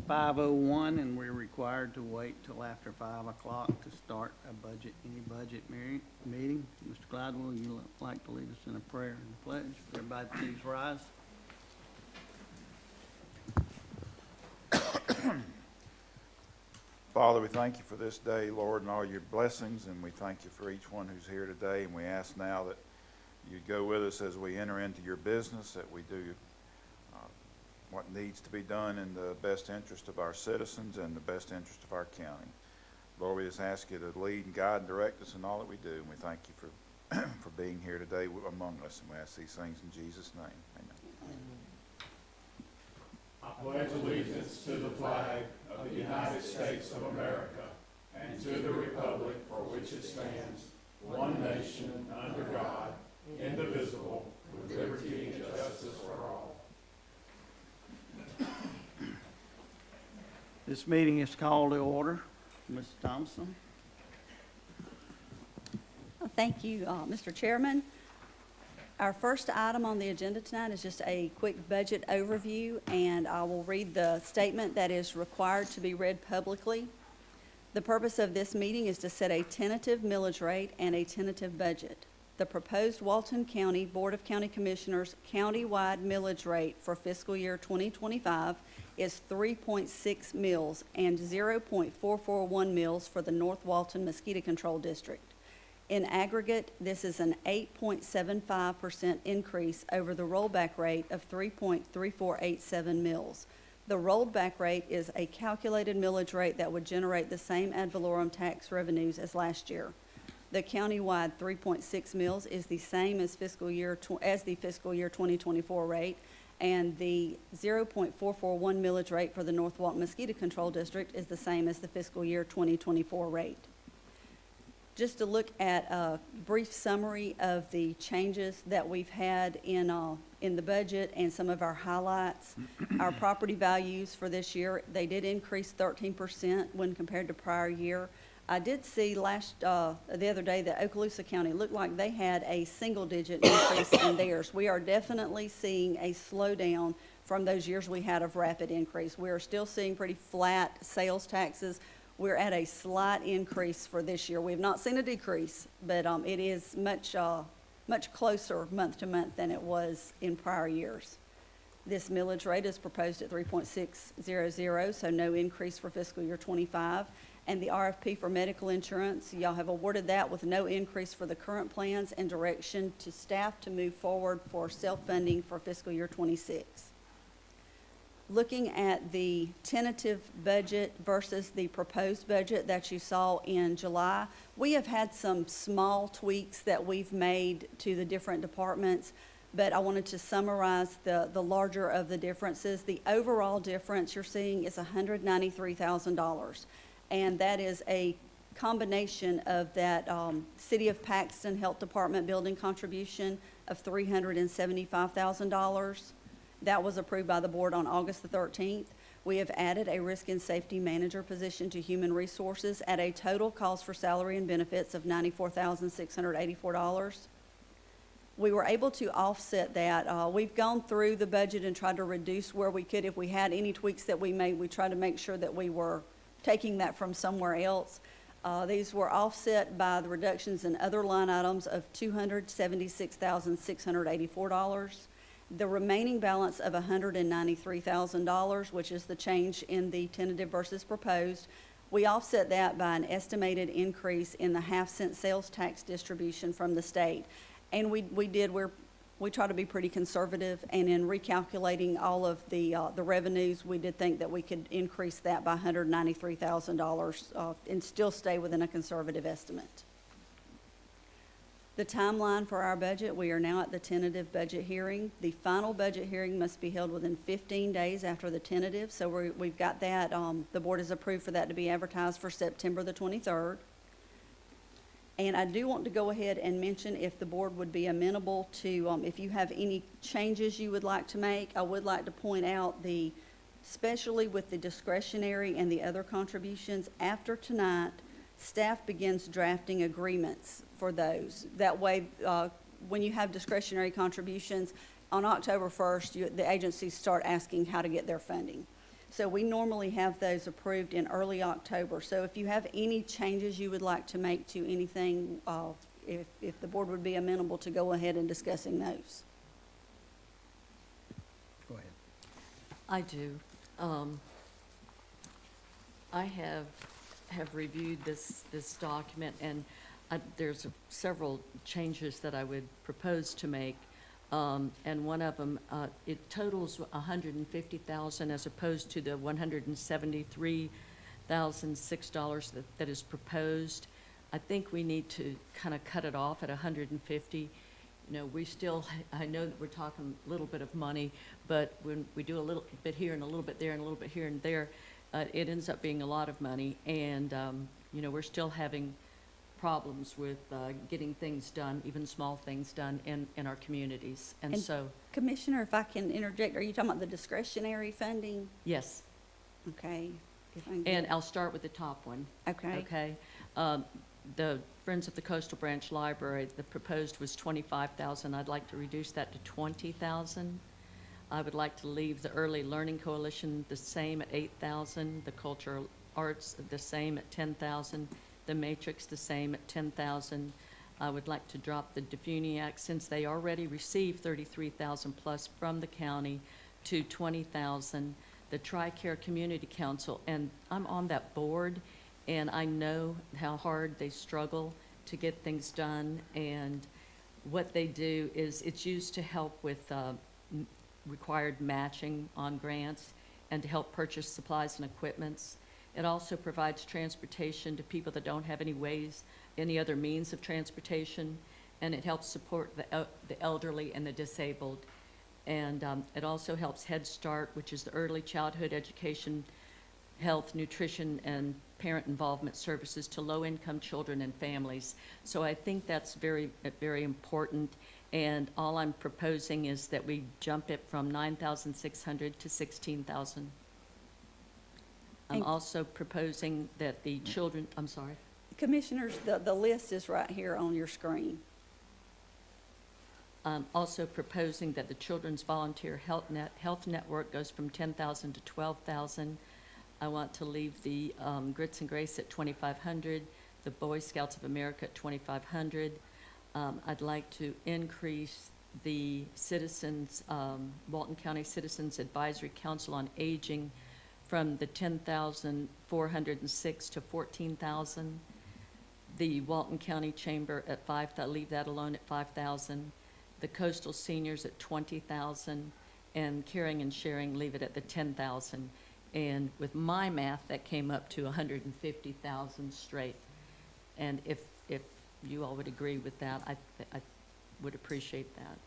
5:01, and we're required to wait till after 5 o'clock to start any budget meeting. Mr. Gladwell, you like to lead us in a prayer and a pledge? Everybody please rise. Father, we thank you for this day, Lord, and all your blessings, and we thank you for each one who's here today, and we ask now that you go with us as we enter into your business, that we do what needs to be done in the best interest of our citizens and the best interest of our county. Lord, we just ask you to lead and guide and direct us in all that we do, and we thank you for for being here today among us, and we ask these things in Jesus' name. Amen. I pledge allegiance to the flag of the United States of America and to the republic for which it stands, one nation, under God, indivisible, with liberty and justice for all. This meeting is called to order. Ms. Thompson. Thank you, Mr. Chairman. Our first item on the agenda tonight is just a quick budget overview, and I will read the statement that is required to be read publicly. The purpose of this meeting is to set a tentative millage rate and a tentative budget. The proposed Walton County Board of County Commissioners countywide millage rate for fiscal year 2025 is 3.6 mills and 0.441 mills for the North Walton Mosquito Control District. In aggregate, this is an 8.75% increase over the rollback rate of 3.3487 mills. The rolled back rate is a calculated millage rate that would generate the same ad valorem tax revenues as last year. The countywide 3.6 mills is the same as the fiscal year 2024 rate, and the 0.441 millage rate for the North Walton Mosquito Control District is the same as the fiscal year 2024 rate. Just to look at a brief summary of the changes that we've had in the budget and some of our highlights. Our property values for this year, they did increase 13% when compared to prior year. I did see the other day that Okaloosa County looked like they had a single-digit increase in theirs. We are definitely seeing a slowdown from those years we had of rapid increase. We are still seeing pretty flat sales taxes. We're at a slight increase for this year. We have not seen a decrease, but it is much closer month to month than it was in prior years. This millage rate is proposed at 3.600, so no increase for fiscal year 25. And the RFP for medical insurance, y'all have awarded that with no increase for the current plans and direction to staff to move forward for self-funding for fiscal year 26. Looking at the tentative budget versus the proposed budget that you saw in July, we have had some small tweaks that we've made to the different departments, but I wanted to summarize the larger of the differences. The overall difference you're seeing is $193,000, and that is a combination of that City of Paxton Health Department building contribution of $375,000. That was approved by the board on August the 13th. We have added a risk and safety manager position to human resources at a total cost for salary and benefits of $94,684. We were able to offset that. We've gone through the budget and tried to reduce where we could. If we had any tweaks that we made, we tried to make sure that we were taking that from somewhere else. These were offset by the reductions in other line items of $276,684. The remaining balance of $193,000, which is the change in the tentative versus proposed, we offset that by an estimated increase in the half-cent sales tax distribution from the state. And we try to be pretty conservative, and in recalculating all of the revenues, we did think that we could increase that by $193,000 and still stay within a conservative estimate. The timeline for our budget, we are now at the tentative budget hearing. The final budget hearing must be held within 15 days after the tentative, so we've got that. The board has approved for that to be advertised for September the 23rd. And I do want to go ahead and mention if the board would be amenable to, if you have any changes you would like to make, I would like to point out especially with the discretionary and the other contributions, after tonight, staff begins drafting agreements for those. That way, when you have discretionary contributions, on October 1st, the agencies start asking how to get their funding. So we normally have those approved in early October. So if you have any changes you would like to make to anything, if the board would be amenable to go ahead and discussing those. Go ahead. I do. I have reviewed this document, and there's several changes that I would propose to make. And one of them, it totals $150,000 as opposed to the $173,006 that is proposed. I think we need to kind of cut it off at 150. You know, we still, I know that we're talking a little bit of money, but when we do a little bit here and a little bit there and a little bit here and there, it ends up being a lot of money. And, you know, we're still having problems with getting things done, even small things done in our communities. And so, Commissioner, if I can interject, are you talking about the discretionary funding? yes. Okay. If I can And get- I'll start with the top one. Okay. Okay. The Friends of the Coastal Branch Library, the proposed was $25,000. I'd like to reduce that to $20,000. I would like to leave the Early Learning Coalition the same at $8,000, the Cultural Arts the same at $10,000, the Matrix the same at $10,000. I would like to drop the Defuniac, since they already received $33,000 plus from the county, to $20,000. The TRICARE Community Council, and I'm on that board, and I know how hard they struggle to get things done. And what they do is it's used to help with required matching on grants and to help purchase supplies and equipments. It also provides transportation to people that don't have any other means of transportation, and it helps support the elderly and the disabled. And it also helps Head Start, which is the early childhood education, health, nutrition, and parent involvement services to low-income children and families. So I think that's very, very important. And all I'm proposing is that we jump it from $9,600 to $16,000. I'm And- also proposing that the children, I'm sorry. Commissioners, the list is right here on your screen. I'm also proposing that the Children's Volunteer Health Network goes from $10,000 to $12,000. I want to leave the Grits and Grace at $2,500, the Boy Scouts of America at $2,500. I'd like to increase the Citizens, Walton County Citizens Advisory Council on Aging from the $10,406 to $14,000. The Walton County Chamber at $5,000, leave that alone at $5,000. The Coastal Seniors at $20,000, and Caring and Sharing, leave it at the $10,000. And with my math, that came up to $150,000 straight. And if you all would agree with that, I would appreciate that.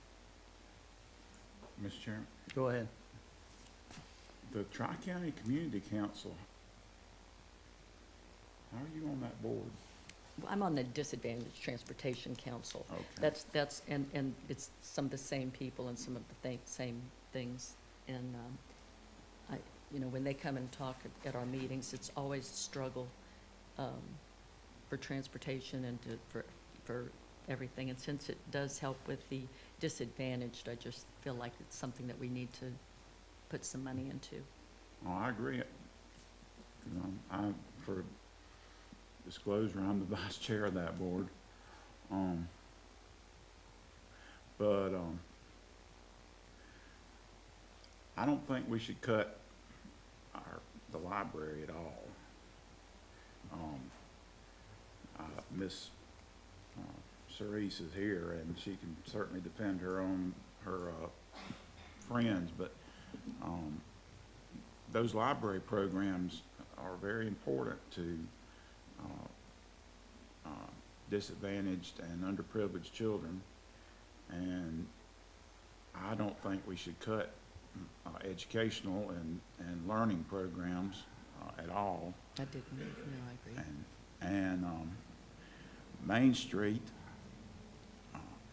Mr. Chairman, Go ahead. the Tri-County Community Council, how are you on that board? I'm on the Disadvantaged Transportation Council. Okay. That's, and it's some of the same people and some of the same things. And, you know, when they come and talk at our meetings, it's always a struggle, for transportation and for everything. And since it does help with the disadvantaged, I just feel like it's something that we need to put some money into. Oh, I agree. For disclosure, I'm the vice chair of that board. I don't think we should cut the library at all. Miss Cerise is here, and she can certainly defend her friends, but those library programs are very important to disadvantaged and underprivileged children, and I don't think we should cut educational and learning programs at all. I didn't, no, I agree. And Main Street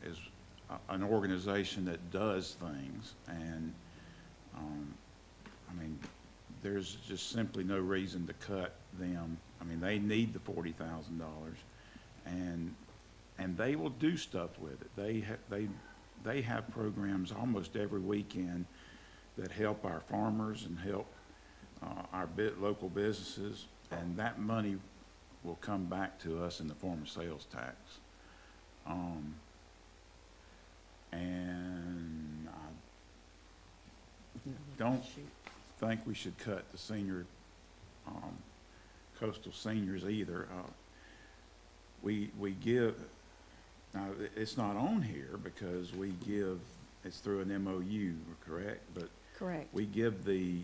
is an organization that does things, and I mean, there's just simply no reason to cut them. I mean, they need the $40,000, and they will do stuff with it. They have programs almost every weekend that help our farmers and help our local businesses, and that money will come back to us in the form of sales tax. And I don't think we should cut the senior, coastal seniors either. We give, now, it's not on here because we give, it's through an MOU, correct? But Correct. we give the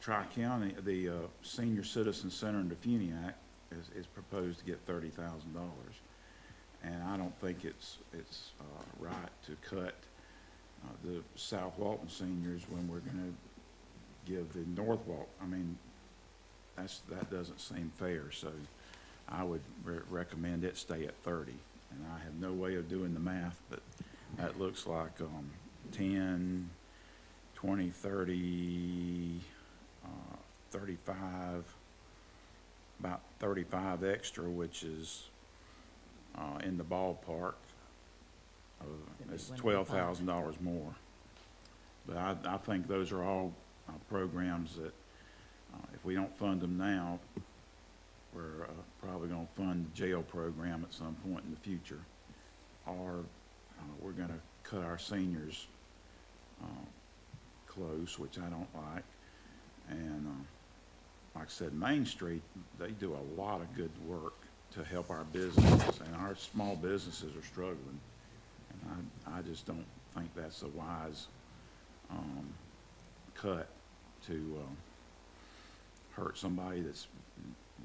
Tri-County, the Senior Citizen Center in Defuniak is proposed to get $30,000. And I don't think it's right to cut the South Walton seniors when we're gonna give the North Walton, I mean, that doesn't seem fair, so I would recommend it stay at 30. And I have no way of doing the math, but that looks like 10, 20, 30, 35, about 35 extra, which is in the ballpark. It's $12,000 more. But I think those are all programs that if we don't fund them now, we're probably going to fund the jail program at some point in the future. Or we're going to cut our seniors close, which I don't like. And like I said, Main Street, they do a lot of good work to help our businesses, and our small businesses are struggling. And I just don't think that's a wise cut to hurt somebody that's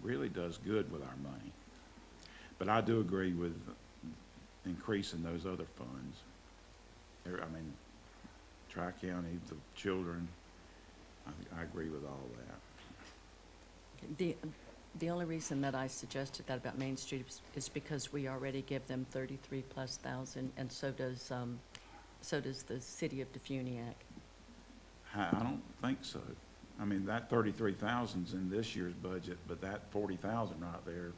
really does good with our money. But I do agree with increasing those other funds. I mean, Tri-County, the children, I agree with all that. The only reason that I suggested that about Main Street is because we already give them 33+ thousand, and so does the city of Defuniak. I don't think so. I mean, that 33,000's in this year's budget, but that 40,000 right there,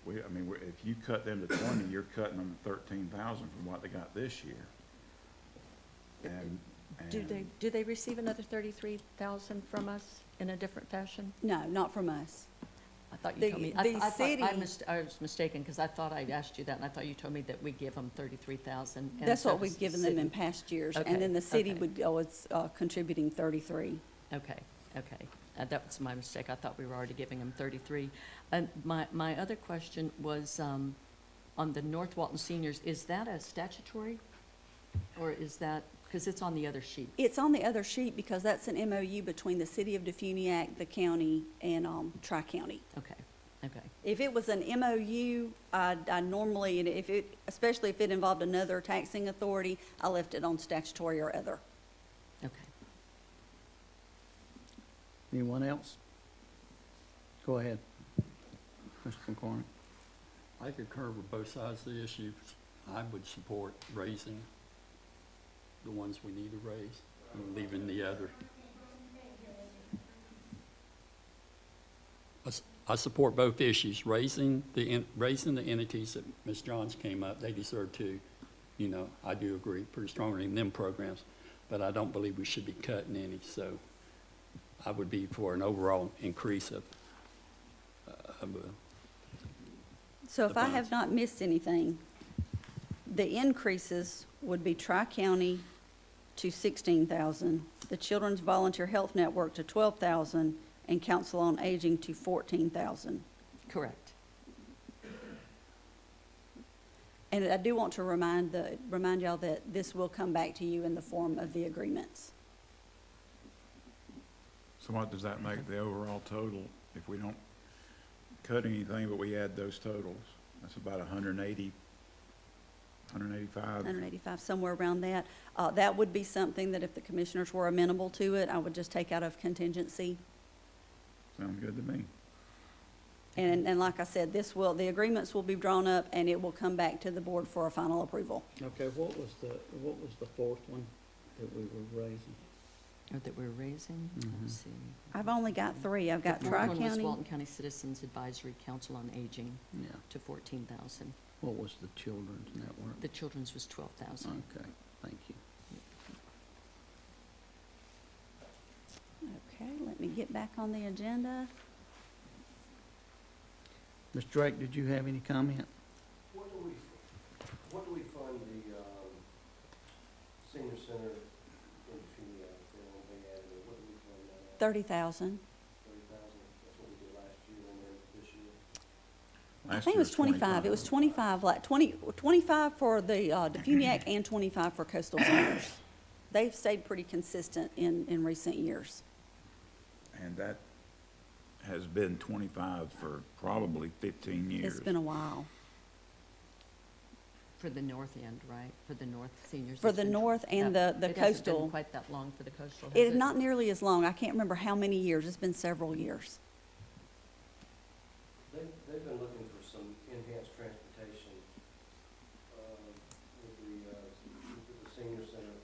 if you cut them to 20, you're cutting them 13,000 from what they got this year. And Do they receive another 33,000 from us in a different fashion? No, not from us. I thought you The- told me. the city- I was mistaken, because I thought I'd asked you that, and I thought you told me that we give them 33,000. and That's so what we've does the given them in city. past years. Okay, And then the city okay. would go as contributing 33. Okay. That was my mistake. I thought we were already giving them 33. And my other question was on the North Walton seniors, is that a statutory? Or is that, because it's on the other sheet? It's on the other sheet because that's an MOU between the city of Defuniak, the county, and Tri-County. Okay. If it was an MOU, I normally, and especially if it involved another taxing authority, I left it on statutory or other. Okay. Anyone else? Go ahead. Mr. McCormick. I concur with both sides of the issue. I would support raising the ones we need to raise and leaving the other. I support both issues, raising the entities that Ms. Johns came up, they deserve to, I do agree pretty strongly in them programs, but I don't believe we should be cutting any, so I would be for an overall increase of So if The I have funds. not missed anything, the increases would be Tri-County to 16,000, the Children's Volunteer Health Network to 12,000, and Council on Aging to 14,000. Correct. And I do want to remind y'all that this will come back to you in the form of the agreements. So what does that make the overall total if we don't cut anything, but we add those totals? That's about 180, 185. 185, somewhere around that. That would be something that if the commissioners were amenable to it, I would just take out of contingency. Sounds good to me. And like I said, the agreements will be drawn up and it will come back to the board for a final approval. Okay, what was the fourth one that we were raising? Or that we're raising? Let's see. I've only got three. I've got The fourth one was Tri-County. Walton County Citizens Advisory Council on Aging Yeah. to 14,000. What was the children's network? The children's was 12,000. Okay, thank you. Okay, let me me get back on the agenda. Mr. Drake, did you have any comment? What do we fund the, senior center in Funiac, what do we fund that at? 30,000. 30,000, that's what we did last year and then this year. I Last think it was year's 25. It was 25, like 25 for the Funiac and 25 for coastal centers. They've stayed pretty consistent in recent years. And that has been 25 for probably 15 years. It's been a while. For the north end, right? For the north seniors? For it's the been- north and that- the It hasn't coastal. been quite that long for the coastal, has It it? is not nearly as long. I can't remember how many years. It's been several years. They've been looking for some enhanced transportation, with the senior center.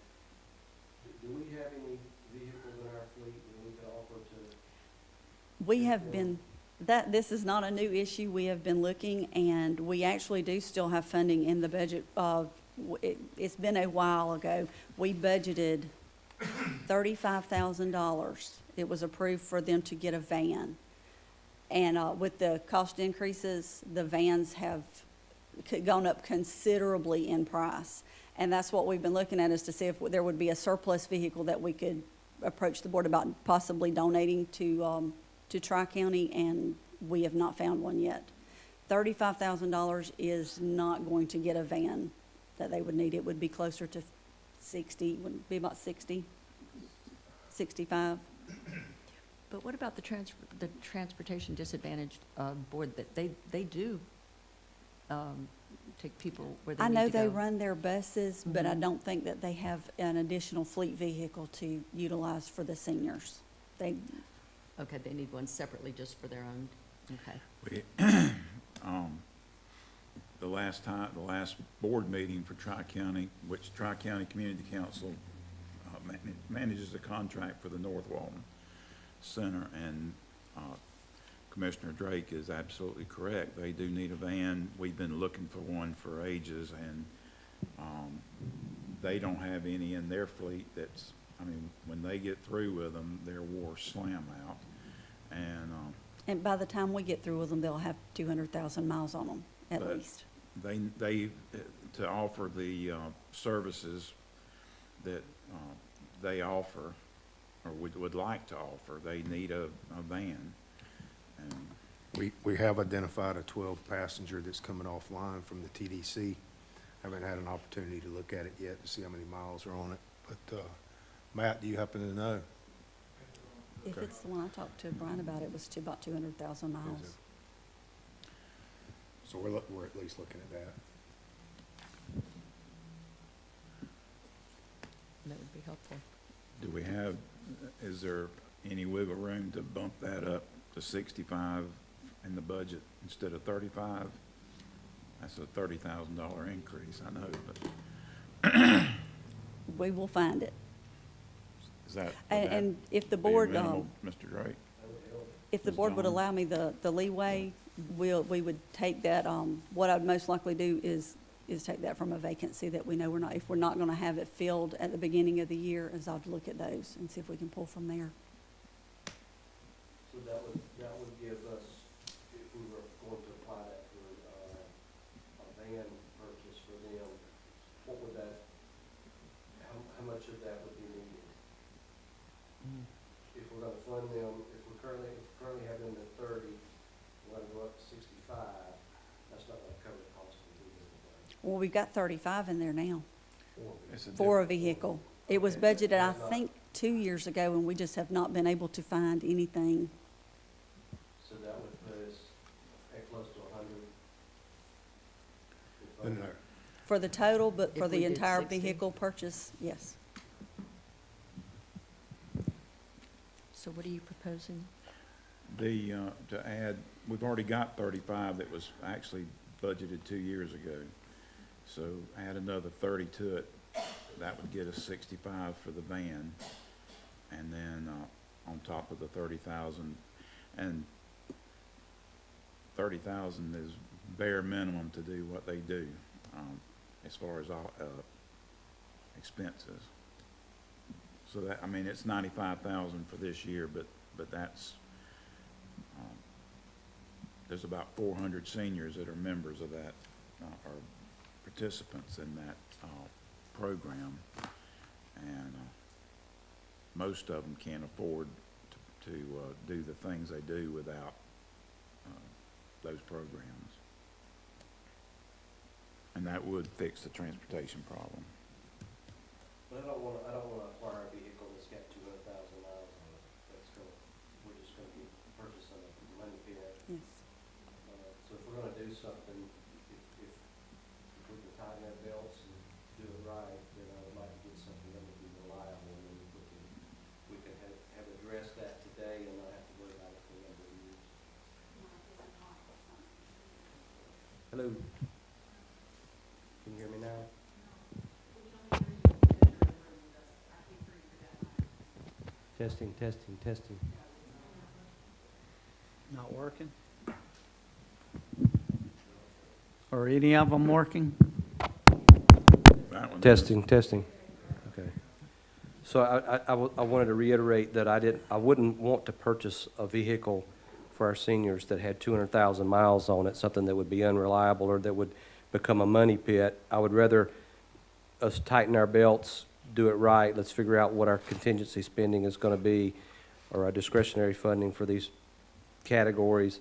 Do we have any vehicles in our fleet that we could offer to? We have been, this is not a new issue. We have been looking, and we actually do still have funding in the budget. It's been a while ago. We budgeted $35,000. It was approved for them to get a van. And with the cost increases, the vans have gone up considerably in price. And that's what we've been looking at, is to see if there would be a surplus vehicle that we could approach the board about possibly donating to Tri-County, and we have not found one yet. $35,000 is not going to get a van that they would need. It would be closer to 60, would be about 60, 65. But what about the transportation disadvantaged board, that they do take people where they I need know to they go? run their buses, but I Mhm. don't think that they have an additional fleet vehicle to utilize for the seniors. They, Okay, they need one separately just for their own, okay. We, the last board meeting for Tri-County, which Tri-County Community Council manages the contract for the North Walton Center, and Commissioner Drake is absolutely correct. They do need a van. We've been looking for one for ages, and they don't have any in their fleet that's, I mean, when they get through with them, their wars slam out. and by the time we get through with them, they'll have 200,000 miles on them, at But- least. They, to offer the services that they offer, or would like to offer, they need a van. And We have identified a 12-passenger that's coming offline from the TDC. Haven't had an opportunity to look at it yet to see how many miles are on it. But, Matt, do you happen to know? If Okay. it's the one I talked to Brian about, it was to about 200,000 miles. Is it? So we're at least looking at that. That would be helpful. do we have, is there any wiggle room to bump that up to 65 in the budget instead of 35? That's a $30,000 increase, I know, but We will find it. is that? would And, that and if the be board, minimal, Mr. Drake? That would help. if the Ms. board would Dawn? allow me the leeway, we would take that, what I'd most likely do is take that from a vacancy that we know if we're not gonna have it filled at the beginning of the year, is I'd look at those and see if we can pull from there. So that would give us, if we were going to apply that for, a van purchase for them, what would that, how much of that would be needed? If we're gonna fund them, if we currently have them at 30, we're gonna go up to 65, that's not gonna cover the cost of the vehicle. Well, we've got 35 in there now It's a for a vehicle. It was budgeted, I think, 2 years ago, and we just have not been able to find anything. So that would put us at close to 100. No. For the total, but for If we the did entire 60. vehicle purchase, yes. So what are you proposing? To add, we've already got 35 that was actually budgeted 2 years ago. So add another 30 to it, that would get us 65 for the van. And then, on top of the 30,000, and 30,000 is bare minimum to do what they do, as far as all, expenses. So that, I mean, it's 95,000 for this year, but but that's, there's about 400 seniors that are members of that, or participants in that program, and most of them can't afford to do the things they do without those programs. And that would fix the transportation problem. But I don't wanna acquire a vehicle that's got 200,000 miles on it. We're just gonna be purchasing a money pit. Yes. So if we're gonna do something, if we can tighten our belts and do it right, then I would like to get something that would be reliable, and then we can have addressed that today and not have to worry about it for a number of years. Hello? Can you hear me now? Testing, testing, testing. Not working? Are any of them working? That one- Testing, testing. Okay. So I wanted to reiterate that I wouldn't want to purchase a vehicle for our seniors that had 200,000 miles on it, something that would be unreliable or that would become a money pit. I would rather us tighten our belts, do it right. Let's figure out what our contingency spending is going to be, or our discretionary funding for these categories,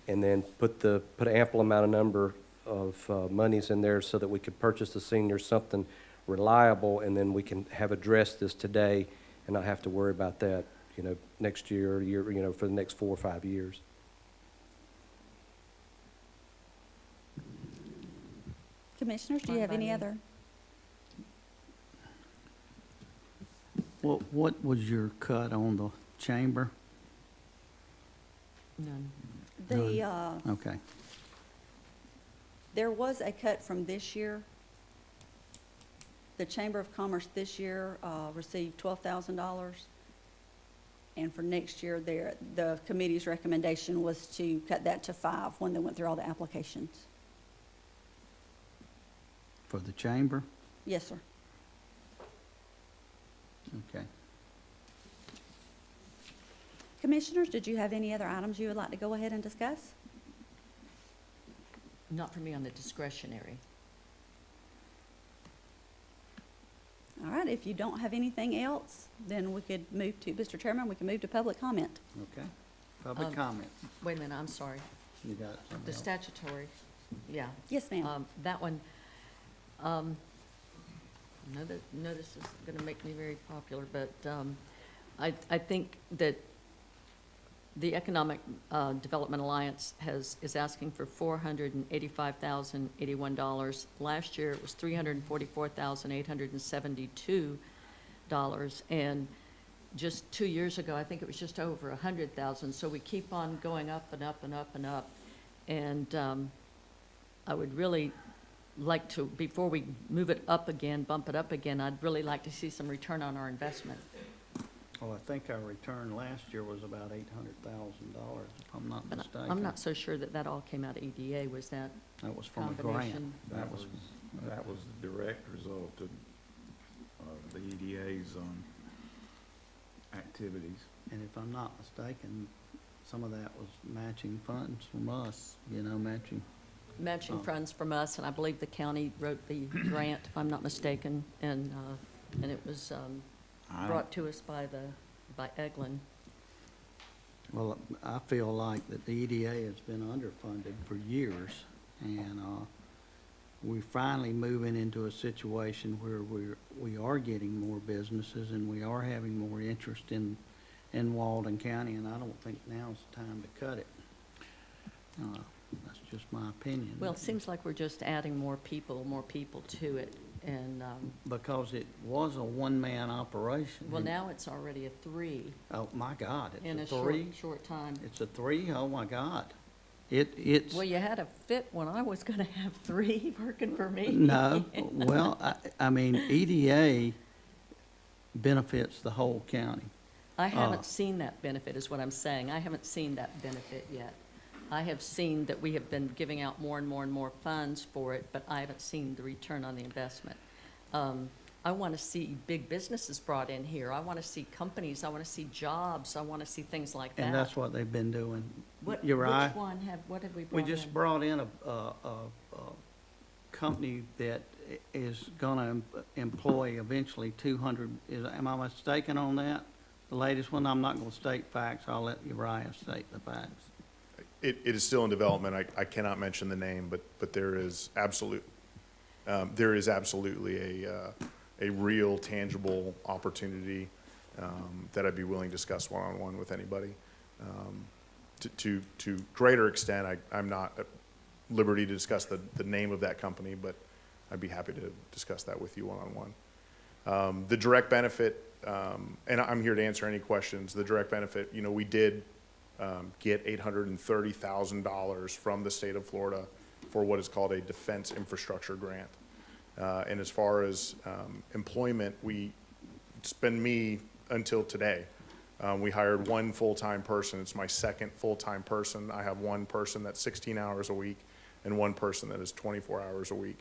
and then put ample amount of number of monies in there so that we could purchase the seniors something reliable, and then we can have addressed this today and not have to worry about that, next year, for the next 4 or 5 years. Commissioners, do you have any other? What was your cut on the chamber? None. Okay. There was a cut from this year. The Chamber of Commerce this year received $12,000. And for next year, the committee's recommendation was to cut that to 5 when they went through all the applications. For the chamber? Yes, sir. Okay. Commissioners, did you have any other items you would like to go ahead and discuss? Not for me on the discretionary. All right, if you don't have anything else, then we could move to, Mr. Chairman, we can move to public comment. Okay. Public comment. Wait a minute, I'm sorry. You got something The else? statutory, yeah. Yes, ma'am. That one, no, this is going to make me very popular, but I think that the Economic Development Alliance is asking for $485,081. Last year, it was $344,872. And just 2 years ago, I think it was just over 100,000. So we keep on going up and up and up and up. And I would really like to, before we move it up again, bump it up again, I'd really like to see some return on our investment. Well, I think our return last year was about $800,000, if I'm not But mistaken. I'm not so sure that all came out of EDA, was that? That was from a grant. combination. That was the direct result of the EDA's activities. And if I'm not mistaken, some of that was matching funds from us, matching. Matching Oh. funds from us, and I believe the county wrote the grant, if I'm not mistaken, and it was brought to us by Eglin. Well, I feel like that the EDA has been underfunded for years, and we're finally moving into a situation where we are getting more businesses and we are having more interest in Walton County, and I don't think now's the time to cut it. That's just my opinion. Well, it seems like we're just adding more people to it, and, Because it was a one-man operation. well, now it's already a 3 Oh, my God, in a it's a 3? short time. It's a 3? Oh, my God. It's. Well, you had a fit when I was gonna have 3 working for me. No, well, I mean, EDA benefits the whole county. I haven't seen that benefit, is what I'm saying. I haven't seen that benefit yet. I have seen that we have been giving out more and more and more funds for it, but I haven't seen the return on the investment. I want to see big businesses brought in here. I want to see companies. I want to see jobs. I want to see things like that. And that's what they've been doing. What, Uriah? what have we We brought in? just brought in a company that is gonna employ eventually 200, am I mistaken on that? The latest one, I'm not gonna state facts, I'll let Uriah state the facts. It is still in development. I cannot mention the name, but there is absolutely a real tangible opportunity that I'd be willing to discuss one-on-one with anybody. To greater extent, I'm not at liberty to discuss the name of that company, but I'd be happy to discuss that with you one-on-one. The direct benefit, and I'm here to answer any questions, the direct benefit, you know, we did get $830,000 from the state of Florida for what is called a defense infrastructure grant. And as far as employment, it's been me until today. We hired one full-time person. It's my second full-time person. I have one person that's 16 hours a week and one person that is 24 hours a week.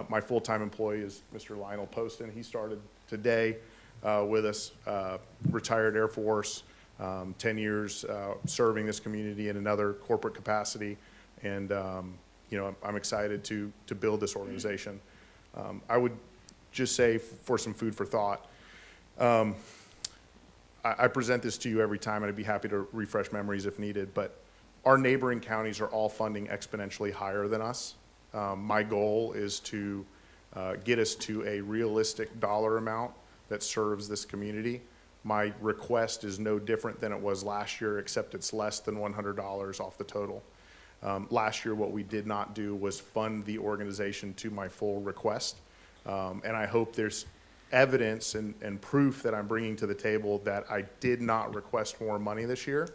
My full-time employee is Mr. Lionel Poston. He started today with us, retired Air Force, 10 years serving this community in another corporate capacity. And, you know, I'm excited to build this organization. I would just say for some food for thought, I present this to you every time, and I'd be happy to refresh memories if needed, but our neighboring counties are all funding exponentially higher than us. My goal is to get us to a realistic dollar amount that serves this community. My request is no different than it was last year, except it's less than $100 off the total. Last year, what we did not do was fund the organization to my full request. And I hope there's evidence and proof that I'm bringing to the table that I did not request more money this year.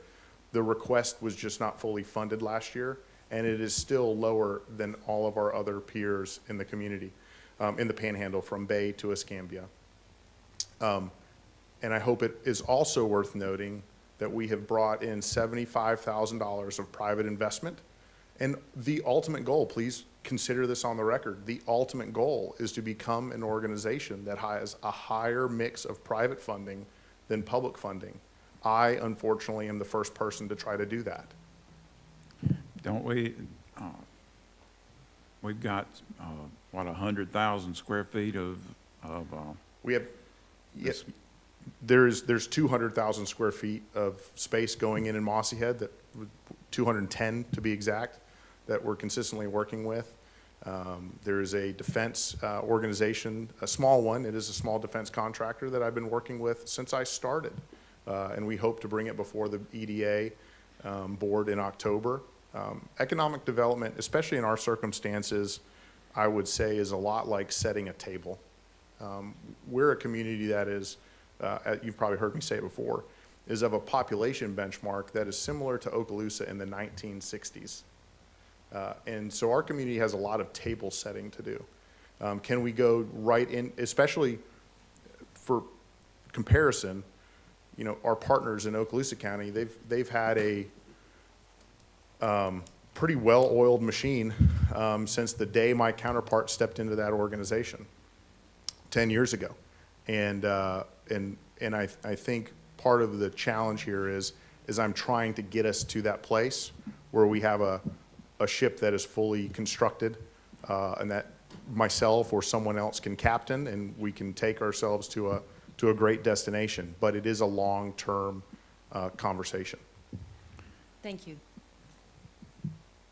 The request was just not fully funded last year, and it is still lower than all of our other peers in the community, in the Panhandle, from Bay to Escambia. And I hope it is also worth noting that we have brought in $75,000 of private investment. And the ultimate goal, please consider this on the record, the ultimate goal is to become an organization that has a higher mix of private funding than public funding. I, unfortunately, am the first person to try to do that. Don't we, we've got, 100,000 square feet of We have, yes, there's 200,000 square feet of space going in Mossy Head, that 210 to be exact, that we're consistently working with. There is a defense organization, a small one. It is a small defense contractor that I've been working with since I started. And we hope to bring it before the EDA board in October. Economic development, especially in our circumstances, I would say is a lot like setting a table. We're a community that is, you've probably heard me say it before, is of a population benchmark that is similar to Okaloosa in the 1960s. And so our community has a lot of table setting to do. Can we go right in, especially for comparison, you know, our partners in Okaloosa County, they've had a pretty well-oiled machine since the day my counterpart stepped into that organization 10 years ago. And I think part of the challenge here is I'm trying to get us to that place where we have a ship that is fully constructed, and that myself or someone else can captain, and we can take ourselves to a great destination. But it is a long-term conversation. Thank you.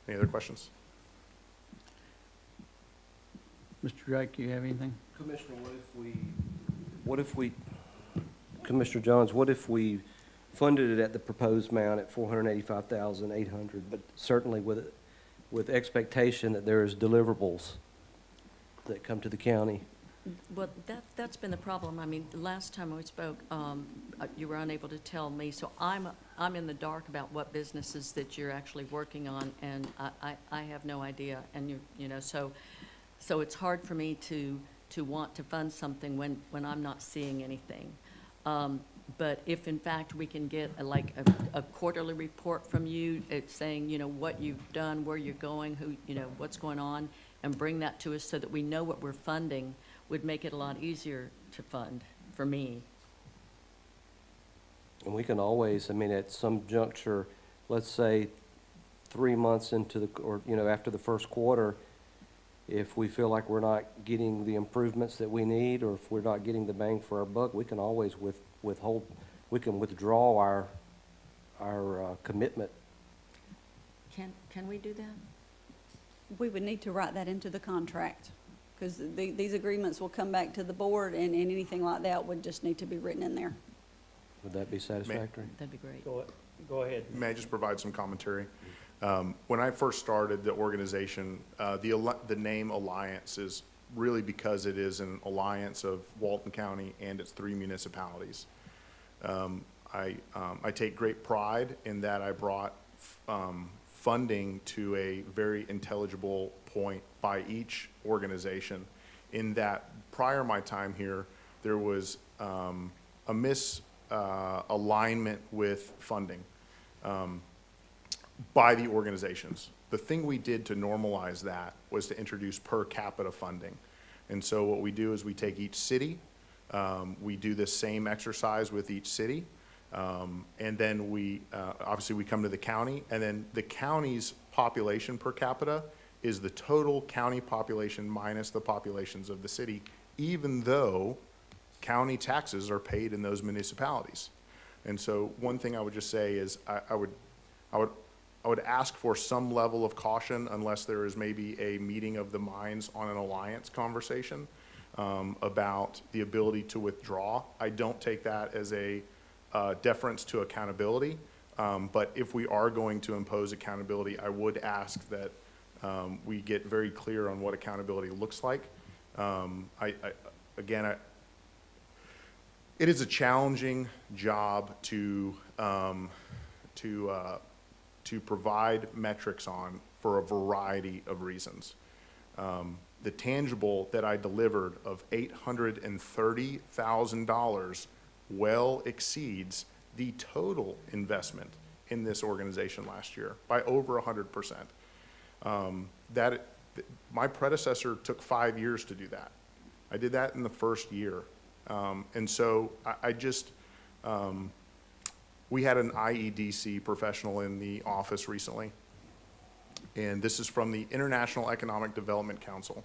Any other questions? Mr. Drake, you have anything? Commissioner, Commissioner Johns, what if we funded it at the proposed amount at $485,800, but certainly with expectation that there is deliverables that come to the county? Well, that's been the problem. I mean, the last time we spoke, you were unable to tell me, so I'm in the dark about what businesses that you're actually working on, and I have no idea. And you know, so it's hard for me to want to fund something when I'm not seeing anything. But if in fact we can get a quarterly report from you, it's saying, you know, what you've done, where you're going, who, you know, what's going on, and bring that to us so that we know what we're funding, would make it a lot easier to fund, for me. And we can always, I mean, at some juncture, let's say 3 months into the, or, you know, after the first quarter, if we feel like we're not getting the improvements that we need, or if we're not getting the bang for our buck, we can always withhold, we can withdraw our commitment. Can we do that? We would need to write that into the contract, because these agreements will come back to the board, and anything like that would just need to be written in there. Would that be satisfactory? That'd be great. Go ahead. May I just provide some commentary? When I first started the organization, the name Alliance is really because it is an alliance of Walton County and its 3 municipalities. I take great pride in that I brought funding to a very intelligible point by each organization, in that prior my time here, there was a misalignment with funding by the organizations. The thing we did to normalize that was to introduce per capita funding. And so what we do is we take each city, we do the same exercise with each city, and then we, obviously we come to the county, and then the county's population per capita is the total county population minus the populations of the city, even though county taxes are paid in those municipalities. And so one thing I would just say is I would ask for some level of caution, unless there is maybe a meeting of the minds on an alliance conversation about the ability to withdraw. I don't take that as a deference to accountability, but if we are going to impose accountability, I would ask that we get very clear on what accountability looks like. It is a challenging job to provide metrics on for a variety of reasons. The tangible that I delivered of $830,000 well exceeds the total investment in this organization last year by over 100%. My predecessor took 5 years to do that. I did that in the first year. And so we had an IEDC professional in the office recently, and this is from the International Economic Development Council.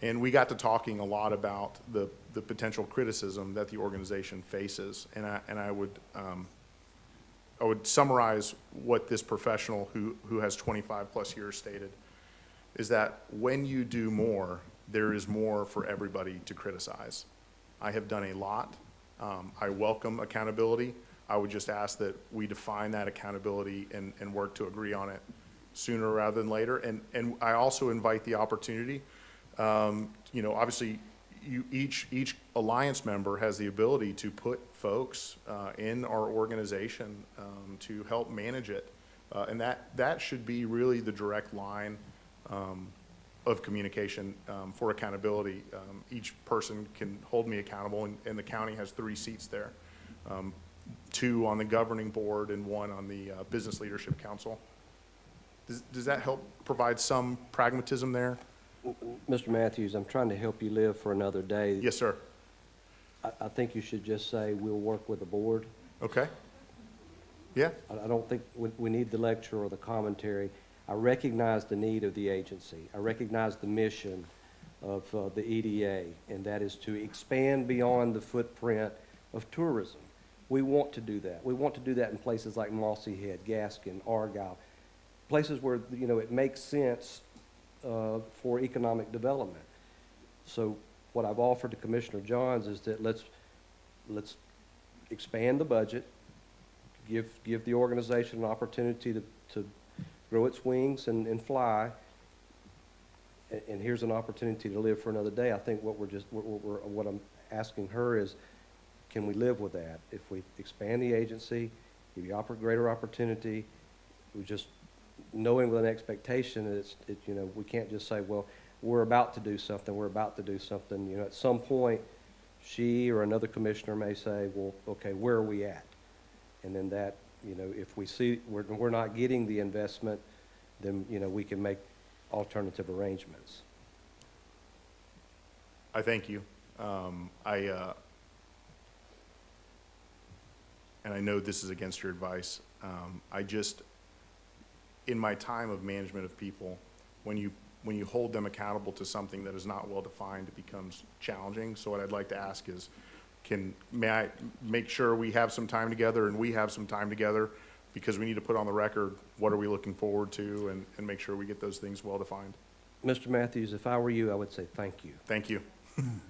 And we got to talking a lot about the potential criticism that the organization faces. And I would summarize what this professional who has 25 plus years stated, is that when you do more, there is more for everybody to criticize. I have done a lot. I welcome accountability. I would just ask that we define that accountability and work to agree on it sooner rather than later. And I also invite the opportunity, obviously each alliance member has the ability to put folks in our organization to help manage it. And that should be really the direct line of communication for accountability. Each person can hold me accountable, and the county has 3 seats there. 2 on the governing board and 1 on the Business Leadership Council. Does that help provide some pragmatism there? Mr. Matthews, I'm trying to help you live for another day. Yes, sir. I think you should just say, we'll work with the board. Okay. Yeah. I don't think we need the lecture or the commentary. I recognize the need of the agency. I recognize the mission of the EDA, and that is to expand beyond the footprint of tourism. We want to do that. We want to do that in places like Mossy Head, Gaskin, Argyle, places where, it makes sense for economic development. So what I've offered to Commissioner Johns is that let's expand the budget, give the organization an opportunity to grow its wings and fly, and here's an opportunity to live for another day. I think what I'm asking her is, can we live with that? If we expand the agency, give you greater opportunity, we just knowing with an expectation that we can't just say, well, we're about to do something. At some point, she or another commissioner may say, well, okay, where are we at? And then that, if we see we're not getting the investment, then, we can make alternative arrangements. I thank you. And I know this is against your advice, in my time of management of people, when you hold them accountable to something that is not well-defined, it becomes challenging. So what I'd like to ask is, may I make sure we have some time together and we have some time together, because we need to put on the record what are we looking forward to, and make sure we get those things well-defined. Mr. Matthews, if I were you, I would say thank you. Thank you.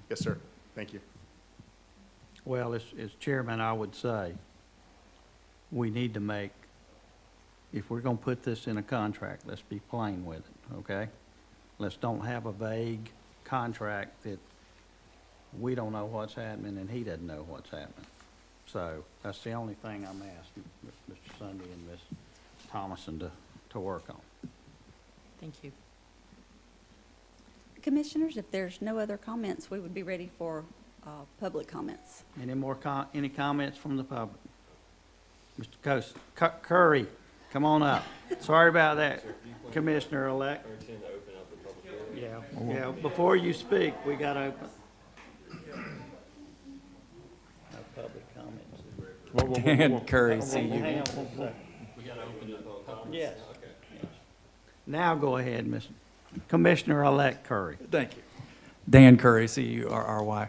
Yes, sir. Thank you. Well, as chairman, I would say, we need to make, if we're gonna put this in a contract, let's be plain with it, okay? Let's don't have a vague contract that we don't know what's happening and he doesn't know what's happening. So that's the only thing I'm asking Mr. Sunday and Ms. Thomason to work on. Thank you. Commissioners, if there's no other comments, we would be ready for public comments. Any comments from the public? Mr. Curry, come on up. Sorry about that, Commissioner-elect. Yeah, before you speak, we got to open. No public comments. Dan Curry, Hang CU. on 1 second. We got to open the public. Yes. Now go ahead, Mr. Commissioner-elect Curry. Thank you. Dan Curry, CURRY. I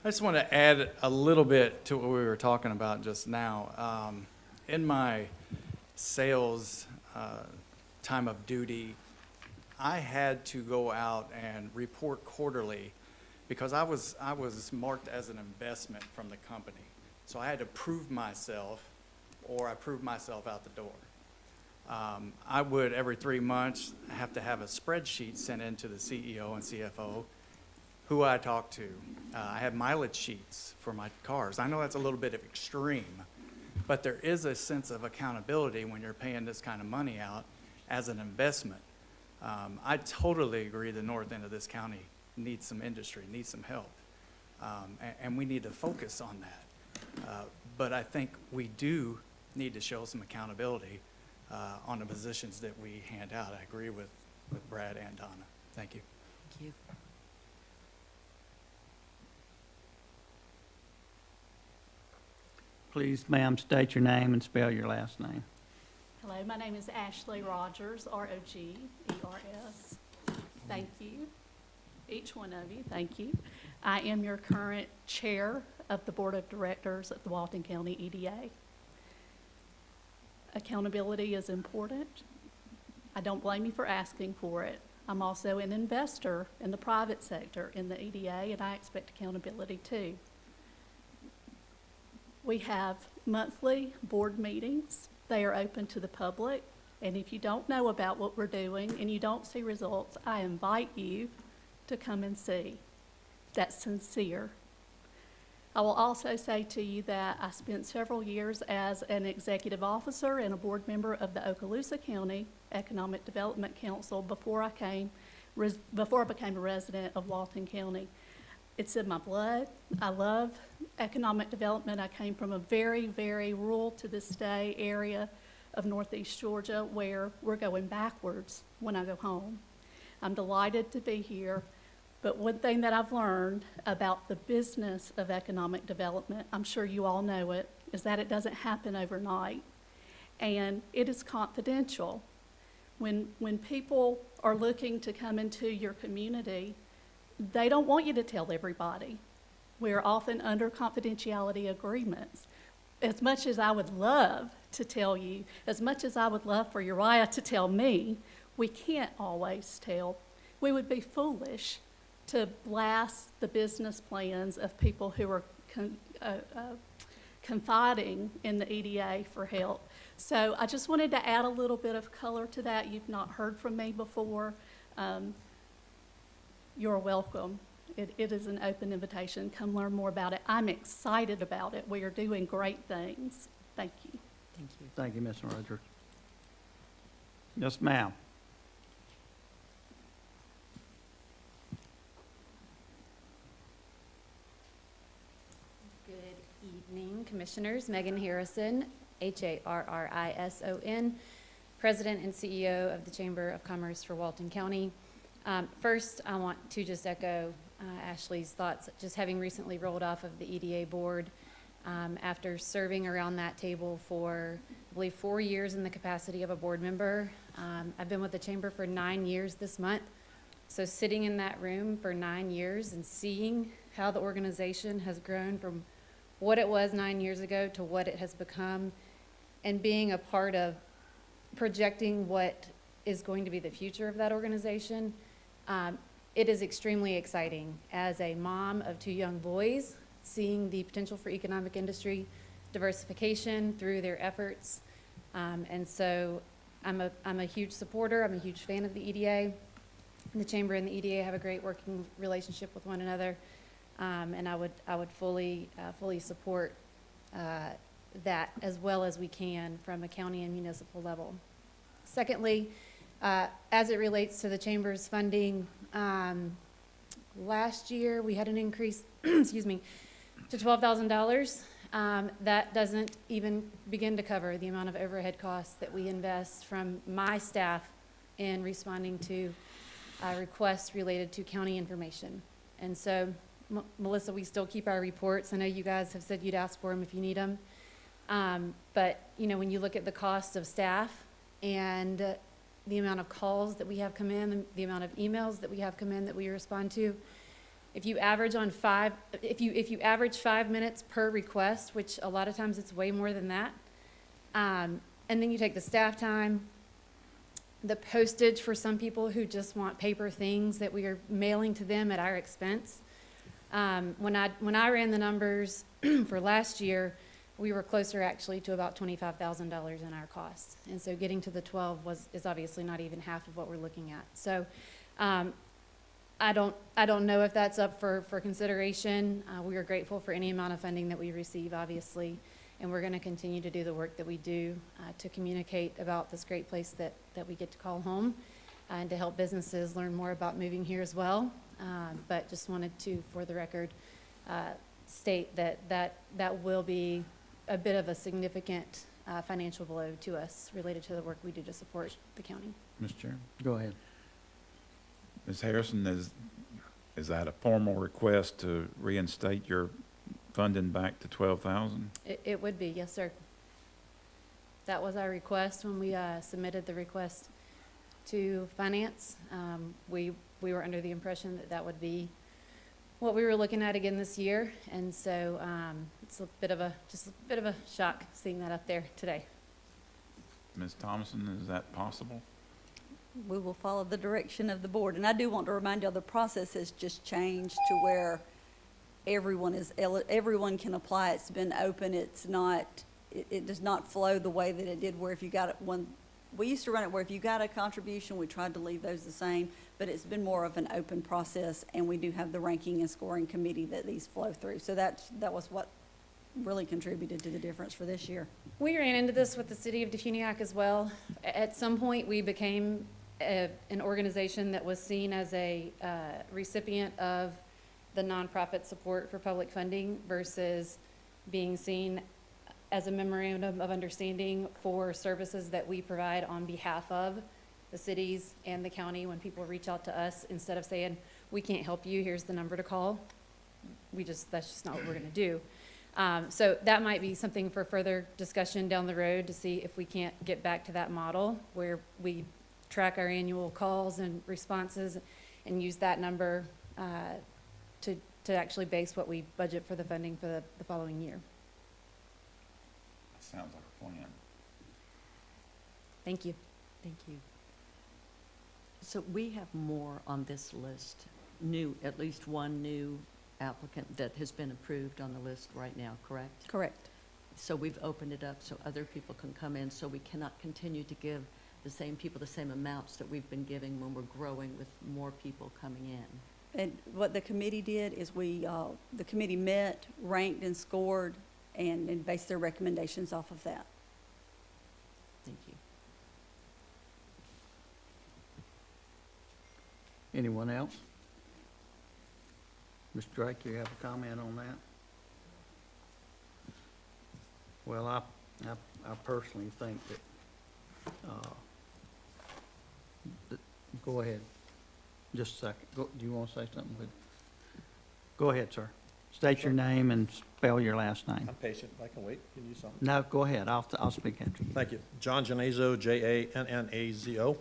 just want to add a little bit to what we were talking about just now. In my sales time of duty, I had to go out and report quarterly because I was marked as an investment from the company. So I had to prove myself, or I proved myself out the door. I would, every 3 months, have to have a spreadsheet sent in to the CEO and CFO, who I talked to. I have mileage sheets for my cars. I know that's a little bit of extreme, but there is a sense of accountability when you're paying this kind of money out as an investment. I totally agree the north end of this county needs some industry, needs some help, and we need to focus on that. But I think we do need to show some accountability on the positions that we hand out. I agree with Brad and Donna. Thank you. Thank you. Please, ma'am, state your name and spell your last name. Hello, my name is Ashley Rogers, R-O-G-E-R-S. Thank you, each one of you, thank you. I am your current chair of the Board of Directors of the Walton County EDA. Accountability is important. I don't blame you for asking for it. I'm also an investor in the private sector in the EDA, and I expect accountability too. We have monthly board meetings. They are open to the public, and if you don't know about what we're doing and you don't see results, I invite you to come and see. That's sincere. I will also say to you that I spent several years as an executive officer and a board member of the Okaloosa County Economic Development Council before I became a resident of Walton County. It's in my blood. I love economic development. I came from a very, very rural to this day area of Northeast Georgia where we're going backwards when I go home. I'm delighted to be here, but one thing that I've learned about the business of economic development, I'm sure you all know it, is that it doesn't happen overnight, and it is confidential. When people are looking to come into your community, they don't want you to tell everybody. We're often under confidentiality agreements. As much as I would love to tell you, as much as I would love for Uriah to tell me, we can't always tell. We would be foolish to blast the business plans of people who are confiding in the EDA for help. So I just wanted to add a little bit of color to that. You've not heard from me before. You're welcome. It is an open invitation. Come learn more about it. I'm excited about it. We are doing great things. Thank you. Thank you. Thank you, Ms. Rogers. Yes, ma'am. Good evening, Commissioners. Megan Harrison, Harrison, President and CEO of the Chamber of Commerce for Walton County. First, I want to just echo Ashley's thoughts, just having recently rolled off of the EDA board, after serving around that table for, I believe, 4 years in the capacity of a board member. I've been with the chamber for 9 years this month. So sitting in that room for 9 years and seeing how the organization has grown from what it was 9 years ago to what it has become, and being a part of projecting what is going to be the future of that organization, it is extremely exciting. As a mom of 2 young boys, seeing the potential for economic industry diversification through their efforts. And so I'm a huge supporter. I'm a huge fan of the EDA. The chamber and the EDA have a great working relationship with one another. And I would fully support that as well as we can from a county and municipal level. Secondly, as it relates to the chamber's funding, last year we had an increase, excuse me, to $12,000. That doesn't even begin to cover the amount of overhead costs that we invest from my staff in responding to requests related to county information. And so, Melissa, we still keep our reports. I know you guys have said you'd ask for them if you need them. But, you know, when you look at the cost of staff and the amount of calls that we have come in, the amount of emails that we have come in that we respond to, if you average on if you average 5 minutes per request, which a lot of times it's way more than that, and then you take the staff time, the postage for some people who just want paper things that we are mailing to them at our expense. When I ran the numbers for last year, we were closer actually to about $25,000 in our costs. And so getting to the 12 is obviously not even half of what we're looking at. So I don't know if that's up for consideration. We are grateful for any amount of funding that we receive, obviously, and we're going to continue to do the work that we do to communicate about this great place that we get to call home, and to help businesses learn more about moving here as well. But just wanted to, for the record, state that will be a bit of a significant financial blow to us related to the work we do to support the county. Mr. Chairman? Go ahead. Ms. Harrison, is that a formal request to reinstate your funding back to 12,000? It would be, yes, sir. That was our request when we submitted the request to finance. We were under the impression that would be what we were looking at again this year, and so it's a bit of a shock seeing that up there today. Ms. Thomason, is that possible? We will follow the direction of the board. And I do want to remind y'all, the process has just changed to where everyone can apply. It's been open. It's not, it does not flow the way that it did where if you got one, we used to run it where if you got a contribution, we tried to leave those the same, but it's been more of an open process, and we do have the ranking and scoring committee that these flow through. So that was what really contributed to the difference for this year. We ran into this with the city of Defuniak as well. At some point, we became an organization that was seen as a recipient of the nonprofit support for public funding versus being seen as a memorandum of understanding for services that we provide on behalf of the cities and the county. When people reach out to us, instead of saying, we can't help you, here's the number to call, that's just not what we're gonna do. So that might be something for further discussion down the road to see if we can't get back to that model where we track our annual calls and responses and use that number to actually base what we budget for the funding for the following year. Sounds like a plan. Thank you. Thank you. So we have more on this list, at least one new applicant that has been approved on the list right now, correct? Correct. So we've opened it up so other people can come in, so we cannot continue to give the same people the same amounts that we've been giving when we're growing with more people coming in. And what the committee did is the committee met, ranked and scored, and based their recommendations off of that. Thank you. Anyone else? Mr. Drake, you have a comment on that? Well, I personally think that, go ahead. Just a second. Do you want to say something with? Go ahead, sir. State your name and spell your last name. I'm patient. I can wait. Can you something? No, go ahead. I'll speak after you. Thank you. John Jannazo, Jannazo.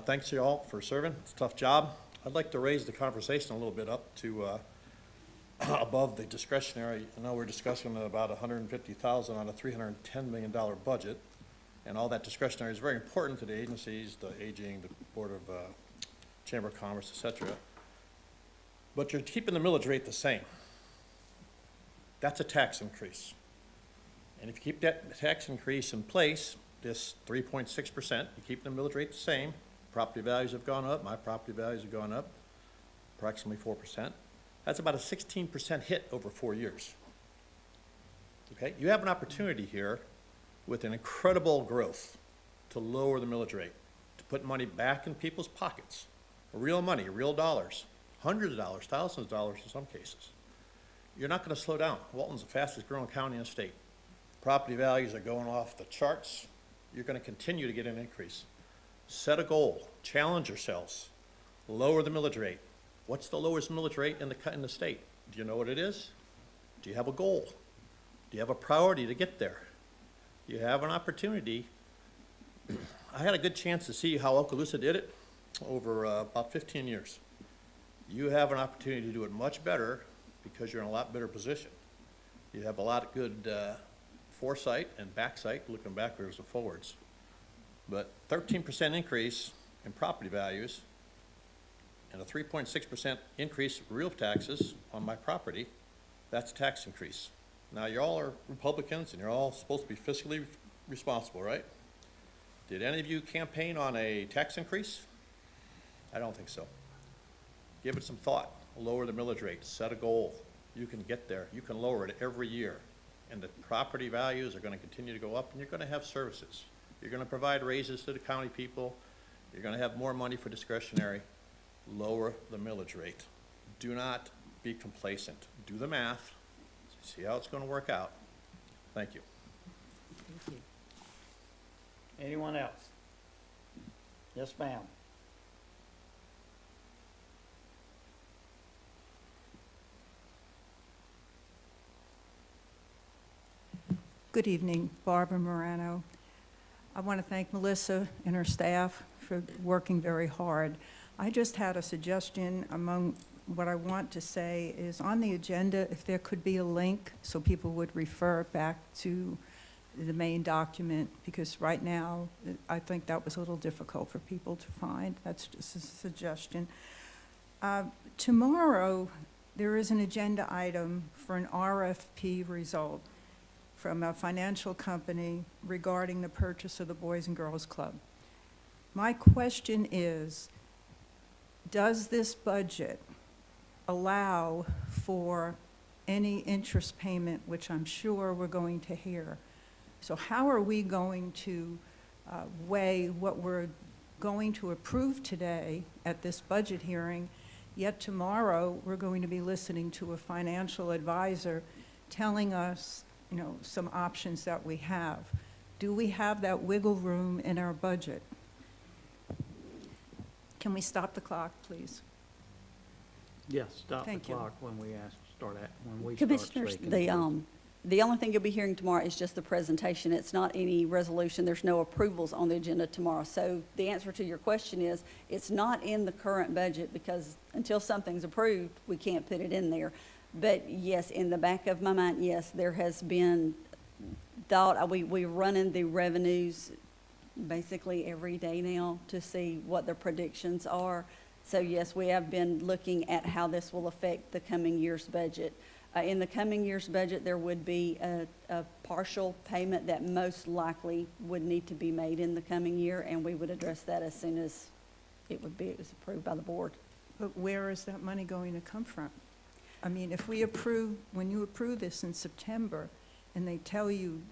Thanks to you all for serving. It's a tough job. I'd like to raise the conversation a little bit up to above the discretionary. I know we're discussing about $150,000 on a $310 million budget, and all that discretionary is very important to the agencies, the aging, the Board of Chamber of Commerce, et cetera. But you're keeping the millage rate the same. That's a tax increase. And if you keep that tax increase in place, this 3.6%, you keep the millage rate the same. Property values have gone up, my property values have gone up approximately 4%. That's about a 16% hit over 4 years. Okay, you have an opportunity here with an incredible growth to lower the millage rate, to put money back in people's pockets, real money, real dollars, hundreds of dollars, thousands of dollars in some cases. You're not going to slow down. Walton's the fastest growing county in the state. Property values are going off the charts. You're going to continue to get an increase. Set a goal, challenge yourselves, lower the millage rate. What's the lowest millage rate in the state? Do you know what it is? Do you have a goal? Do you have a priority to get there? You have an opportunity. I had a good chance to see how Okaloosa did it over about 15 years. You have an opportunity to do it much better because you're in a lot better position. You have a lot of good foresight and backsight, looking backwards and forwards. But 13% increase in property values and a 3.6% increase in real taxes on my property, that's a tax increase. Now, you all are Republicans and you're all supposed to be fiscally responsible, right? Did any of you campaign on a tax increase? I don't think so. Give it some thought. Lower the millage rate, set a goal. You can get there. You can lower it every year. And the property values are going to continue to go up, and you're going to have services. You're going to provide raises to the county people. You're going to have more money for discretionary. Lower the millage rate. Do not be complacent. Do the math. See how it's going to work out. Thank you. Thank you. Anyone else? Yes, ma'am. Good evening, Barbara Morano. I want to thank Melissa and her staff for working very hard. I just had a suggestion among what I want to say is on the agenda, if there could be a link so people would refer back to the main document, because right now, I think that was a little difficult for people to find. That's just a suggestion. Tomorrow, there is an agenda item for an RFP result from a financial company regarding the purchase of the Boys and Girls Club. My question is, does this budget allow for any interest payment, which I'm sure we're going to hear? So how are we going to weigh what we're going to approve today at this budget hearing, yet tomorrow we're going to be listening to a financial advisor telling us, you know, some options that we have. Do we have that wiggle room in our budget? Can we stop the clock, please? Yes, stop the Thank you. clock when we start speaking. Commissioners, the only thing you'll be hearing tomorrow is just the presentation. It's not any resolution. There's no approvals on the agenda tomorrow. So the answer to your question is, it's not in the current budget because until something's approved, we can't put it in there. But yes, in the back of my mind, yes, there has been thought, we're running the revenues basically every day now to see what the predictions are. So yes, we have been looking at how this will affect the coming year's budget. In the coming year's budget, there would be a partial payment that most likely would need to be made in the coming year, and we would address that as soon as it was approved by the board. But where is that money going to come from? I mean, if we approve, when you approve this in September, and they tell you,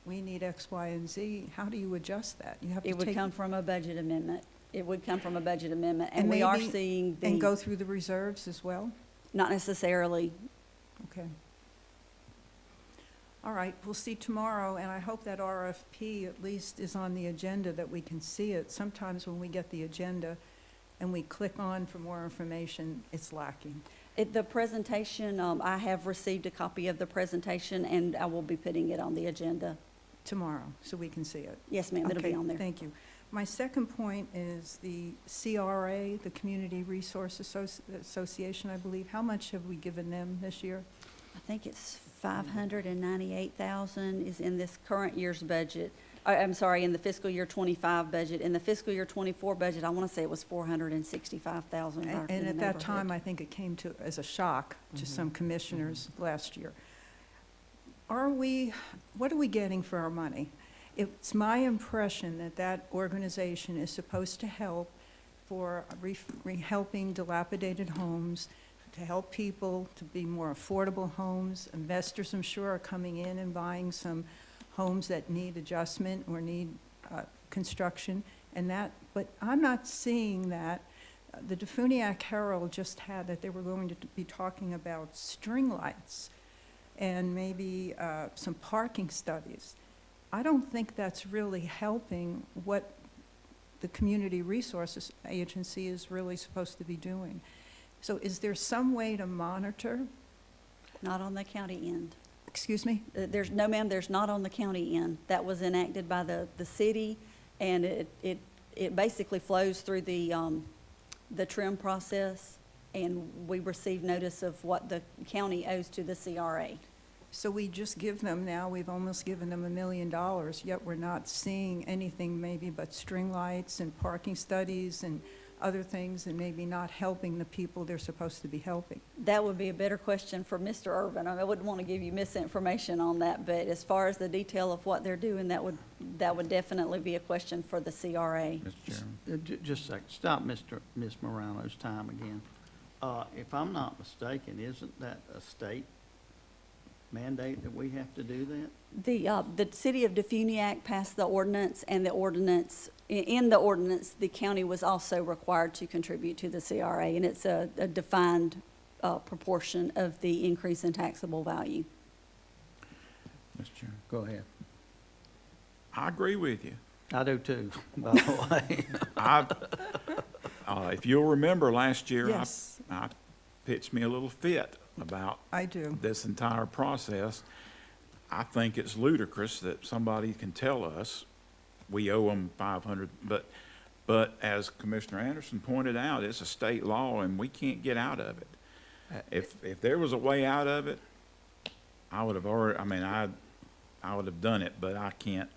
we need X, Y, and Z, how do you adjust that? You have to It would take- come from a budget amendment. It would come from a budget amendment, and And we are maybe- seeing And go through the reserves as well? not necessarily. Okay. All right, we'll see tomorrow, and I hope that RFP at least is on the agenda that we can see it. Sometimes when we get the agenda and we click on for more information, it's lacking. The presentation, I have received a copy of the presentation, and I will be putting it on the agenda. Tomorrow, so we can see it. Yes, ma'am, it'll be Okay, on there. Thank you. My second point is the CRA, the Community Resource Association, I believe. How much have we given them this year? I think it's 598,000 is in this current year's budget. I'm sorry, in the fiscal year '25 budget. In the fiscal year '24 budget, I want to say it was 465,000. And at that time, I think it came to, as a shock to some commissioners last year. What are we getting for our money? It's my impression that that organization is supposed to help for helping dilapidated homes, to help people to be more affordable homes. Investors, I'm sure, are coming in and buying some homes that need adjustment or need construction, but I'm not seeing that. The Defuniak Herald just had that they were going to be talking about string lights and maybe some parking studies. I don't think that's really helping what the Community Resources Agency is really supposed to be doing. So is there some way to monitor? Not on the county end. Excuse me? No, ma'am, there's not on the county end. That was enacted by the city, and it basically flows through the trim process, and we receive notice of what the county owes to the CRA. So we just give them now, we've almost given them $1 million, yet we're not seeing anything maybe but string lights and parking studies and other things, and maybe not helping the people they're supposed to be helping. That would be a better question for Mr. Irvin. I wouldn't want to give you misinformation on that, but as far as the detail of what they're doing, that would definitely be a question for the CRA. Mr. Chairman. Just a second, stop Ms. Morano's time again. If I'm not mistaken, isn't that a state mandate that we have to do that? The city of Defuniak passed the ordinance, and in the ordinance, the county was also required to contribute to the CRA, and it's a defined proportion of the increase in taxable value. Mr. Chairman. Go ahead. I agree with you. I do too, by the way. If you'll remember last year, Yes. I pitched me a little fit about I do. this entire process. I think it's ludicrous that somebody can tell us we owe them 500, but as Commissioner Anderson pointed out, it's a state law and we can't get out of it. If there was a way out of it, I would have already, I would have done it, but I can't.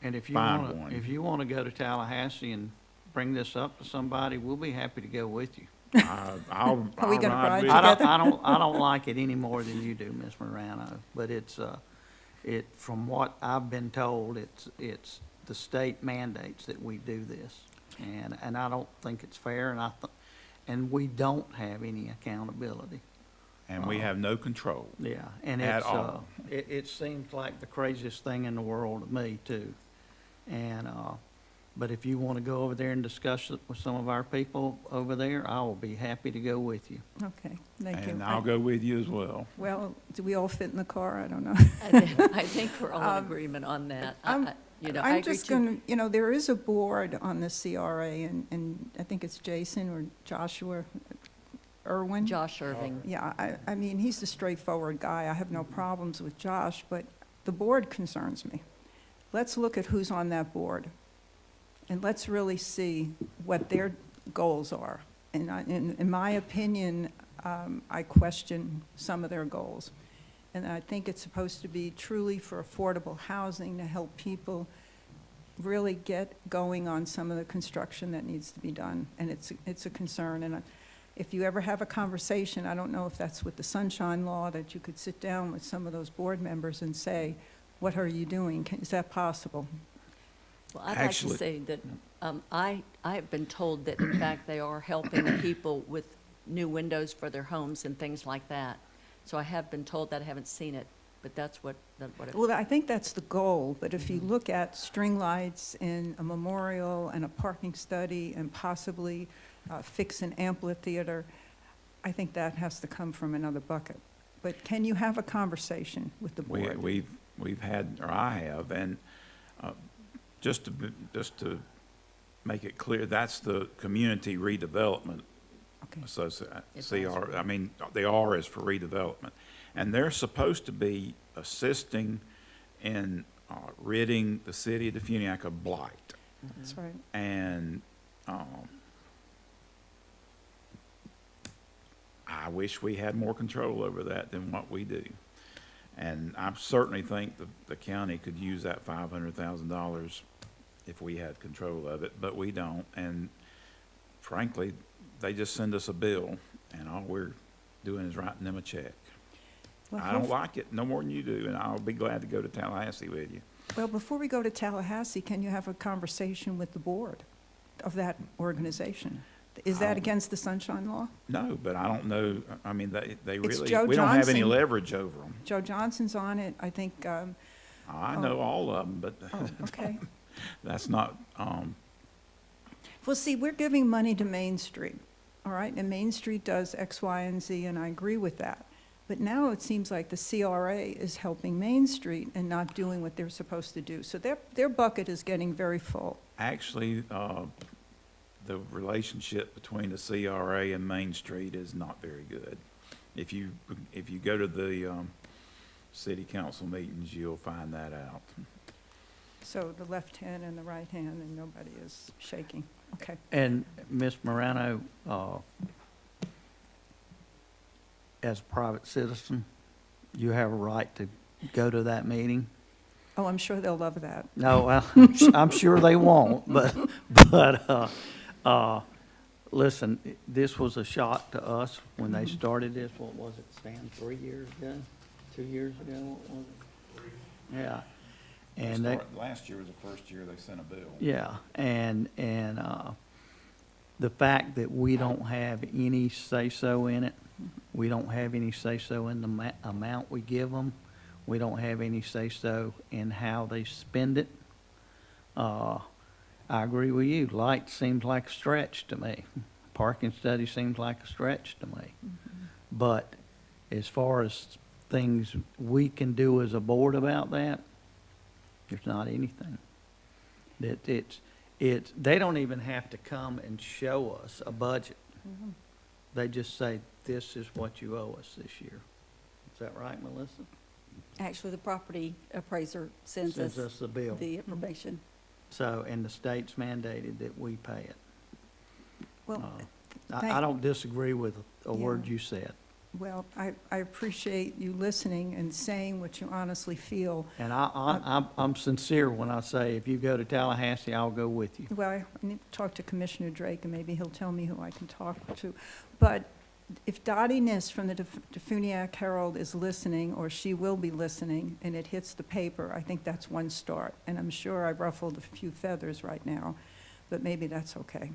And if you Find one. want to go to Tallahassee and bring this up to somebody, we'll be happy to go with you. I'll Are we gonna ride with together? you. I don't like it any more than you do, Ms. Morano, but from what I've been told, it's the state mandates that we do this. And I don't think it's fair, and we don't have any accountability. And we have no control. Yeah, and At it's, all. it seems like the craziest thing in the world to me, too. And, but if you want to go over there and discuss it with some of our people over there, I will be happy to go with you. Okay, thank you. And I'll go with you as well. Well, do we all fit in the car? I don't know. I think we're all in agreement on that. I I'm agree just too. going to, there is a board on the CRA, and I think it's Jason or Joshua Irwin. Josh Irving. Yeah, I mean, he's a straightforward guy. I have no problems with Josh, but the board concerns me. Let's look at who's on that board, and let's really see what their goals are. And in my opinion, I question some of their goals. And I think it's supposed to be truly for affordable housing to help people really get going on some of the construction that needs to be done. And it's a concern. And if you ever have a conversation, I don't know if that's with the Sunshine Law, that you could sit down with some of those board members and say, what are you doing? Is that possible? Well, I'd like to Actually- say that I have been told that, in fact, they are helping people with new windows for their homes and things like that. So I have been told that. I haven't seen it, but that's what it. Well, I think that's the goal, but if you look at string lights and a memorial and a parking study and possibly fix an amphitheater, I think that has to come from another bucket. But can you have a conversation with the board? We've had, or I have, and just to make it clear, that's the community redevelopment Okay. CR, I mean, the R is for redevelopment. And they're supposed to be assisting in ridding the city of Defuniak of blight. That's right. And I wish we had more control over that than what we do. And I certainly think the county could use that $500,000 if we had control of it, but we don't. And frankly, they just send us a bill, and all we're doing is writing them a check. Well, I don't like it no more than you do, and I'll be glad to go to Tallahassee with you. Well, before we go to Tallahassee, can you have a conversation with the board of that organization? Is that against the Sunshine Law? No, but I don't know, I mean, they It's really, Joe we don't have any Johnson. leverage over them. Joe Johnson's on it, I think, I know all of them, but oh, okay. that's not, Well, see, we're giving money to Main Street, all right? And Main Street does X, Y, and Z, and I agree with that. But now it seems like the CRA is helping Main Street and not doing what they're supposed to do. So their bucket is getting very full. actually, the relationship between the CRA and Main Street is not very good. If you go to the city council meetings, you'll find that out. So the left hand and the right hand, and nobody is shaking. Okay. And Ms. Morano, as a private citizen, you have a right to go to that meeting? Oh, I'm sure they'll love that. No, well, I'm sure they won't, but, listen, this was a shock to us when they started this. What was it, Stan, 3 years ago? 2 years ago, what was it? Yeah. And they, Last year was the first year they sent a bill. yeah, and the fact that we don't have any say-so in it, we don't have any say-so in the amount we give them, we don't have any say-so in how they spend it. I agree with you, light seems like a stretch to me. Parking study seems like a stretch to me. But as far as things we can do as a board about that, there's not anything. They don't even have to come and show us a budget. They just say, this is what you owe us this year. Is that right, Melissa? Actually, the property appraiser sends Sends us us the bill. the information. So, and the state's mandated that we pay it. Well, I don't disagree with a word Yeah. you said. well, I appreciate you listening and saying what you honestly feel. And I'm sincere when I say, if you go to Tallahassee, I'll go with you. Well, I need to talk to Commissioner Drake, and maybe he'll tell me who I can talk to. But if Dottie Niss from the Defuniak Herald is listening, or she will be listening, and it hits the paper, I think that's one start. And I'm sure I've ruffled a few feathers right now, but maybe that's okay.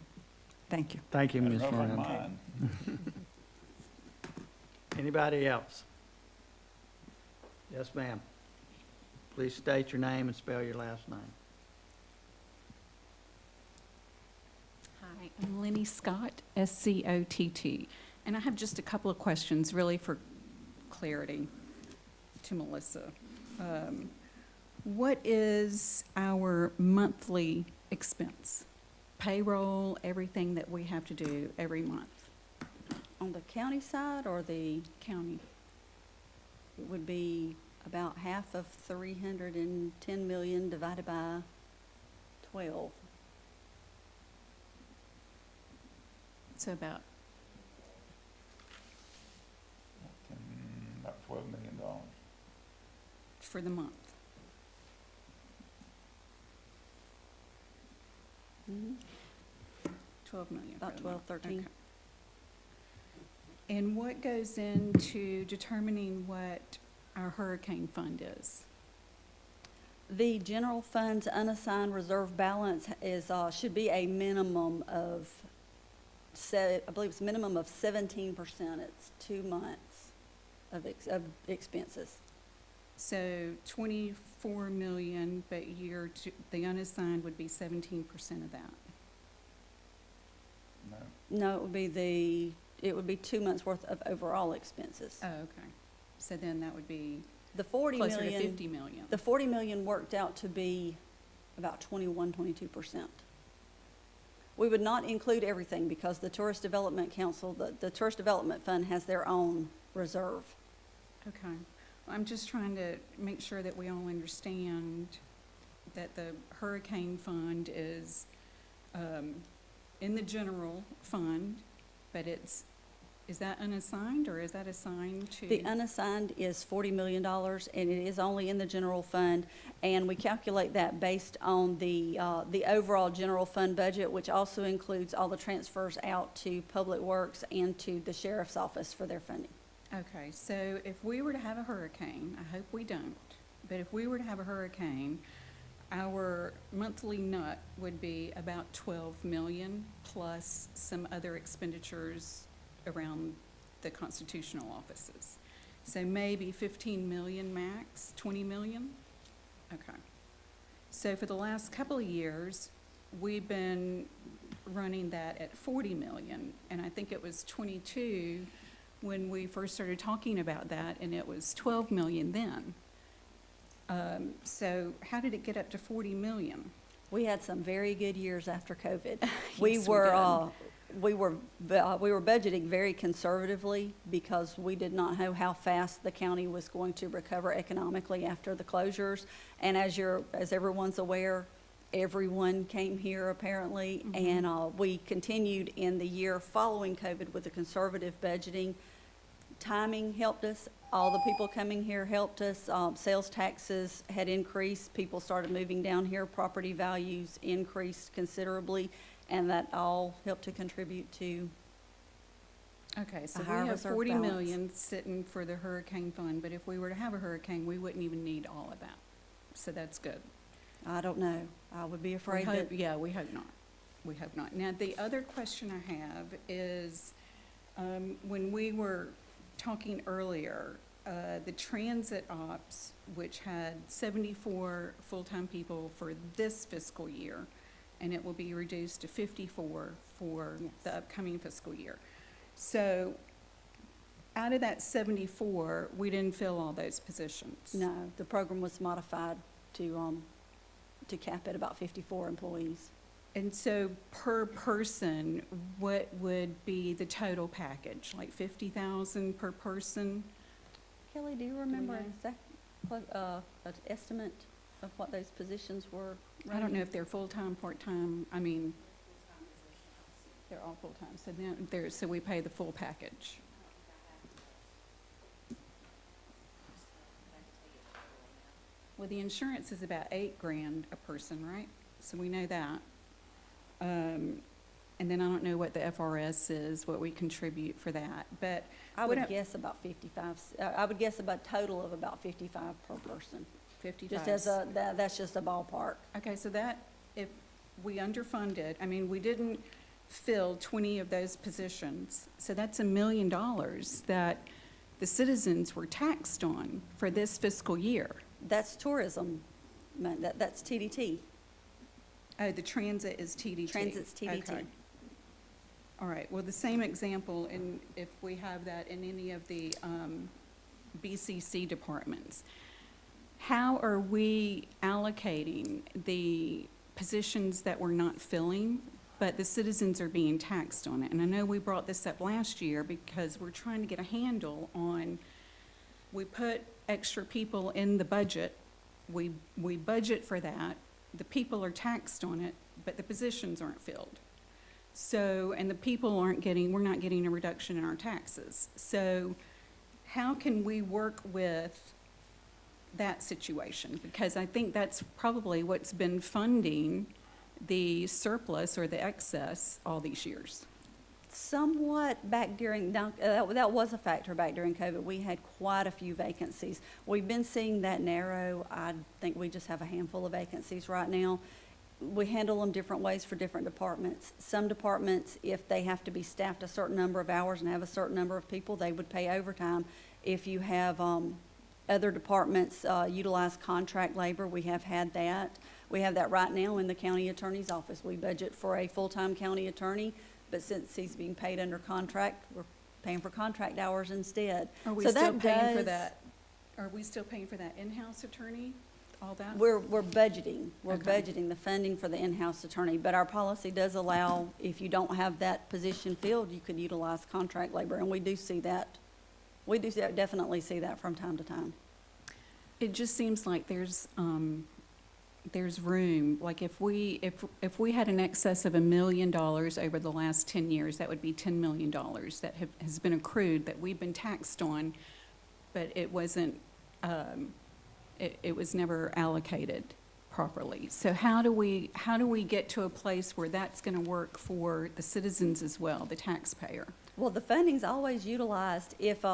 Thank you. Thank you, I don't Ms. know if I'm Moran. mine. Anybody else? Yes, ma'am. Please state your name and spell your last name. Hi, I'm Lenny Scott, S-C-O-T-T. And I have just a couple of questions, really for clarity to Melissa. What is our monthly expense? Payroll, everything that we have to do every month? On the county side or the, County, it would be about half of 310 million divided by 12. so about, About $12 million. for the month. Mhm. 12 million. for About the 12, month. 13. Okay. And what goes into determining what our hurricane fund is? The general fund's unassigned reserve balance is, should be a minimum of, I believe it's a minimum of 17%. It's 2 months of expenses. So 24 million, but the unassigned would be 17% of that. No. No, it would be 2 months worth of overall expenses. Oh, okay. So then that would be The 40 closer to million, 50 million. the 40 million worked out to be about 21, 22%. We would not include everything because the Tourist Development Council, the Tourist Development Fund has their own reserve. Okay. I'm just trying to make sure that we all understand that the hurricane fund is in the general fund, but is that unassigned or is that assigned to? The unassigned is $40 million, and it is only in the general fund, and we calculate that based on the overall general fund budget, which also includes all the transfers out to Public Works and to the Sheriff's Office for their funding. Okay, so if we were to have a hurricane, I hope we don't, but if we were to have a hurricane, our monthly nut would be about 12 million plus some other expenditures around the constitutional offices. So maybe 15 million max, 20 million? Okay. So for the last couple of years, we've been running that at 40 million, and I think it was 22 when we first started talking about that, and it was 12 million then. So how did it get up to 40 million? We had some very good years after COVID. Yes, We we were budgeting very conservatively because we did not know how fast the county was going to recover economically after the closures. And as everyone's aware, everyone came here apparently, and we continued in the year following COVID with a conservative budgeting. Timing helped us. All the people coming here helped us. Sales taxes had increased. People started moving down here. Property values increased considerably, and that all helped to contribute to Okay, so a we higher have reserve 40 balance. million sitting for the hurricane fund, but if we were to have a hurricane, we wouldn't even need all of that. So that's good. I don't know. I would be We afraid hope, that, yeah, we hope not. We hope not. Now, the other question I have is, when we were talking earlier, the transit ops, which had 74 full-time people for this fiscal year, and it will be reduced to 54 for Yes. the upcoming fiscal year. So, out of that 74, we didn't fill all those positions. no, the program was modified to cap at about 54 employees. And so per person, what would be the total package? Like 50,000 per person? Kelly, do you remember know? an estimate of what those positions were? I don't know if they're full-time, part-time, I mean, they're all full-time, so then so we pay the full package. Well, the insurance is about $8,000 a person, right? So we know that. And then I don't know what the FRS is, what we contribute for that, but I What would a- guess about 55, I would guess about total of about 55 per person. 55. Just as that's just a ballpark. Okay, so that, if we underfunded, I mean, we didn't fill 20 of those positions, so that's $1 million that the citizens were taxed on for this fiscal year. That's tourism, that's TDT. Oh, the transit is TDT. Transit's TDT. Okay. All right, well, the same example, and if we have that in any of the BCC departments, how are we allocating the positions that we're not filling, but the citizens are being taxed on it? And I know we brought this up last year because we're trying to get a handle on, we put extra people in the budget, we budget for that, the people are taxed on it, but the positions aren't filled. So, and the people we're not getting a reduction in our taxes. So how can we work with that situation? Because I think that's probably what's been funding the surplus or the excess all these years. Somewhat back during, that was a factor back during COVID. We had quite a few vacancies. We've been seeing that narrow. I think we just have a handful of vacancies right now. We handle them different ways for different departments. Some departments, if they have to be staffed a certain number of hours and have a certain number of people, they would pay overtime. If you have other departments utilize contract labor, we have had that. We have that right now in the county attorney's office. We budget for a full-time county attorney, but since he's being paid under contract, we're paying for contract hours instead. Are we So still that paying for does- that? Are we still paying for that in-house attorney? all that? We're budgeting. We're Okay. budgeting the funding for the in-house attorney, but our policy does allow, if you don't have that position filled, you could utilize contract labor, and we do see that. We do definitely see that from time to time. It just seems like there's room, like if we had an excess of $1 million over the last 10 years, that would be $10 million that has been accrued, that we've been taxed on, but it wasn't, it was never allocated properly. So how do we get to a place where that's gonna work for the citizens as well, the taxpayer? Well, the funding's always utilized if,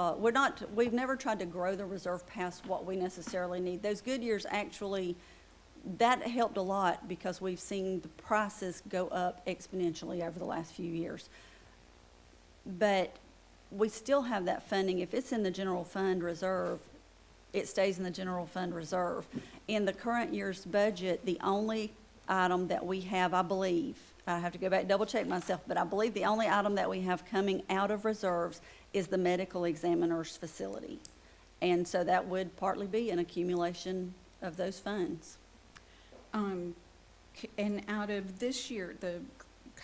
we've never tried to grow the reserve past what we necessarily need. Those good years actually, that helped a lot because we've seen the prices go up exponentially over the last few years. But we still have that funding. If it's in the general fund reserve, it stays in the general fund reserve. In the current year's budget, the only item that we have, I believe, I have to go back and double check myself, but I believe the only item that we have coming out of reserves is the medical examiner's facility. And so that would partly be an accumulation of those funds. And out of this year, the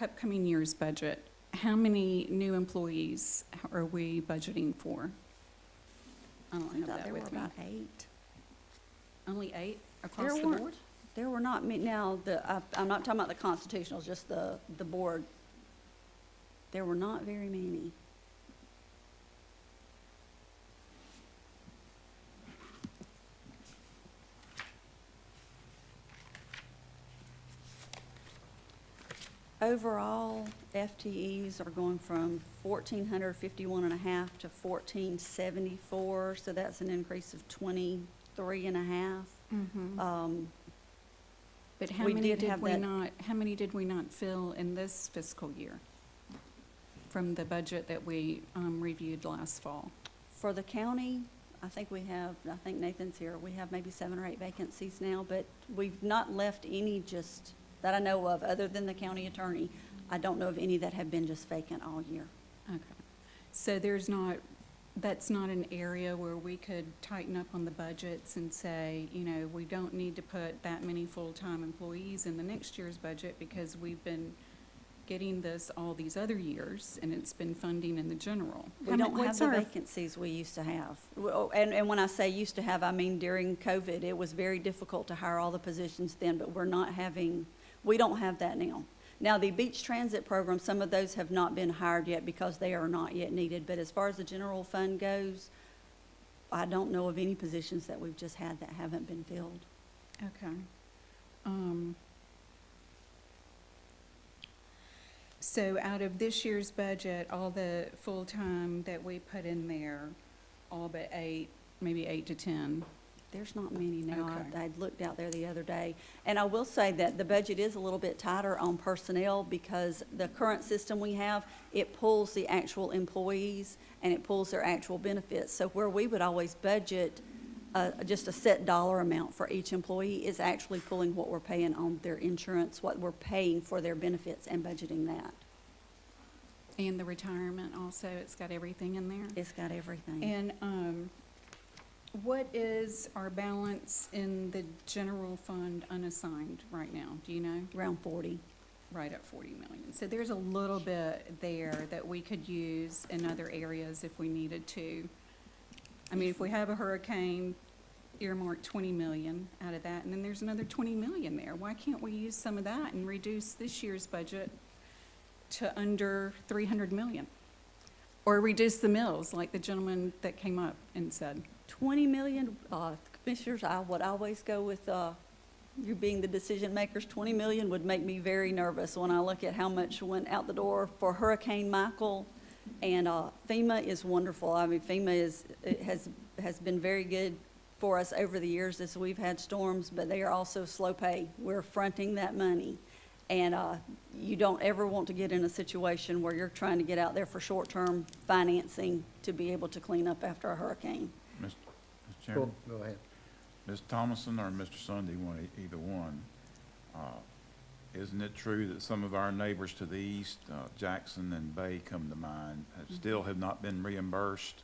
upcoming year's budget, how many new employees are we budgeting for? I don't I have thought that there were with me. about 8. Only 8 across There the weren't. board? There were not, now, I'm not talking about the constitutionals, just the board. There were not very many. Overall, FTEs are going from 1,451 and a half to 1,474, so that's an increase of 23 and a half. But how We many did did have we that- not, how many did we not fill in this fiscal year? From the budget that we reviewed last fall? For the county, I think Nathan's here, we have maybe 7 or 8 vacancies now, but we've not left any just, that I know of, other than the county attorney. I don't know of any that have been just vacant all year. Okay. So that's not an area where we could tighten up on the budgets and say, we don't need to put that many full-time employees in the next year's budget because we've been getting this all these other years and it's been funding in the general. We don't have the vacancies we used to have. And when I say used to have, I mean during COVID, it was very difficult to hire all the positions then, but we don't have that now. Now, the beach transit program, some of those have not been hired yet because they are not yet needed. But as far as the general fund goes, I don't know of any positions that we've just had that haven't been filled. Okay. So out of this year's budget, all the full-time that we put in there, all but 8, maybe 8 to 10. There's not many now. Okay. I looked out there the other day. And I will say that the budget is a little bit tighter on personnel because the current system we have, it pulls the actual employees and it pulls their actual benefits. So where we would always budget just a set dollar amount for each employee is actually pulling what we're paying on their insurance, what we're paying for their benefits and budgeting that. And the retirement also, it's got everything in there? It's got everything. And what is our balance in the general fund unassigned right now? Do you know? Around 40. Right at 40 million. So there's a little bit there that we could use in other areas if we needed to. I mean, if we have a hurricane, earmark 20 million out of that, and then there's another 20 million there. Why can't we use some of that and reduce this year's budget to under 300 million? Or reduce the mills, like the gentleman that came up and said. 20 million, commissioners, I would always go with, you being the decision makers, 20 million would make me very nervous when I look at how much went out the door for Hurricane Michael. And FEMA is wonderful. I mean, FEMA has been very good for us over the years as we've had storms, but they are also slow pay. We're fronting that money. And you don't ever want to get in a situation where you're trying to get out there for short-term financing to be able to clean up after a hurricane. Mr. Chairman, Go ahead. Ms. Thomason or Mr. Sunday, either one, isn't it true that some of our neighbors to the east, Jackson and Bay come to mind, still have not been reimbursed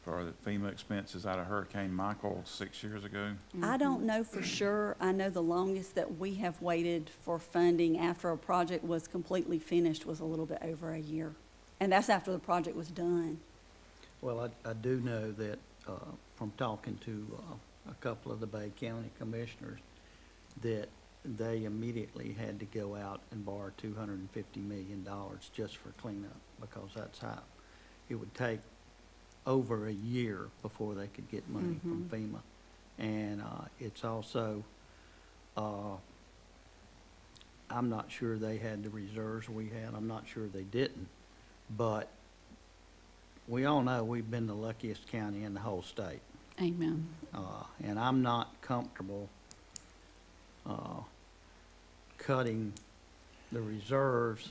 for the FEMA expenses out of Hurricane Michael 6 years ago? I don't know for sure. I know the longest that we have waited for funding after a project was completely finished was a little bit over a year. And that's after the project was done. Well, I do know that, from talking to, a couple of the Bay County commissioners, that they immediately had to go out and borrow $250 million just for cleanup, because that's how it would take over a year before they could get money from FEMA. And, it's also, I'm not sure they had the reserves we had. I'm not sure they didn't. But we all know we've been the luckiest county in the whole state. Amen. And I'm not comfortable cutting the reserves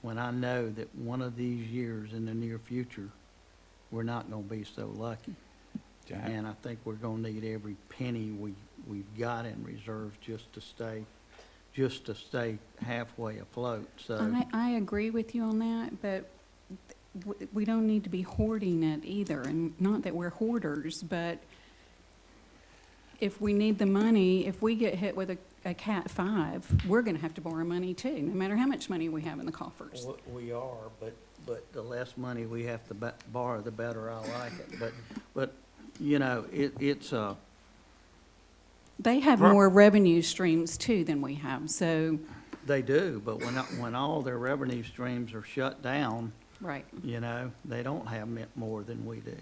when I know that one of these years in the near future, we're not gonna be so lucky. Jack? And I think we're gonna need every penny we've got in reserves just to stay halfway afloat, so. I agree with you on that, but we don't need to be hoarding it either, and not that we're hoarders, but if we need the money, if we get hit with a Cat 5, we're gonna have to borrow money too, no matter how much money we have in the coffers. We are, but the less money we have to borrow, the better I like it. But, you know, it's They have more revenue streams too than we have, so, they do, but when all their revenue streams are shut down, right. you know, they don't have more than we do.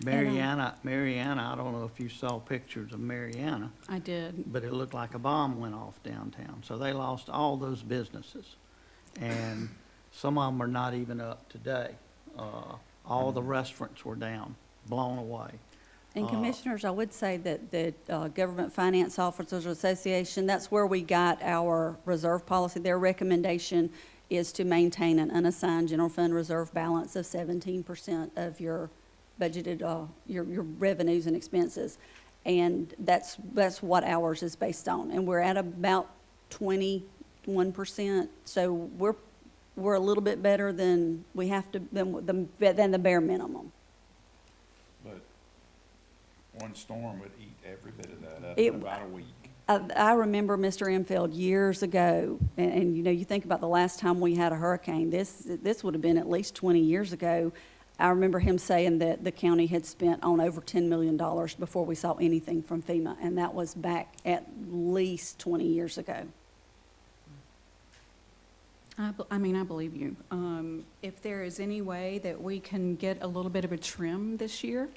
Mariana, I don't know if you saw pictures of Mariana, I did. but it looked like a bomb went off downtown. So they lost all those businesses. And some of them are not even up today. All the restaurants were down, blown away. And Commissioners, I would say that the Government Finance Officers Association, that's where we got our reserve policy. Their recommendation is to maintain an unassigned general fund reserve balance of 17% of your budgeted, your revenues and expenses. And that's what ours is based on. And we're at about 21%. So we're a little bit better than we have to, than the bare minimum. But one storm would eat every bit of that up It- in about a week. I remember Mr. Enfield years ago, and you know, you think about the last time we had a hurricane, this would have been at least 20 years ago. I remember him saying that the county had spent on over $10 million before we saw anything from FEMA, and that was back at least 20 years ago. I mean, I believe you. If there is any way that we can get a little bit of a trim this year,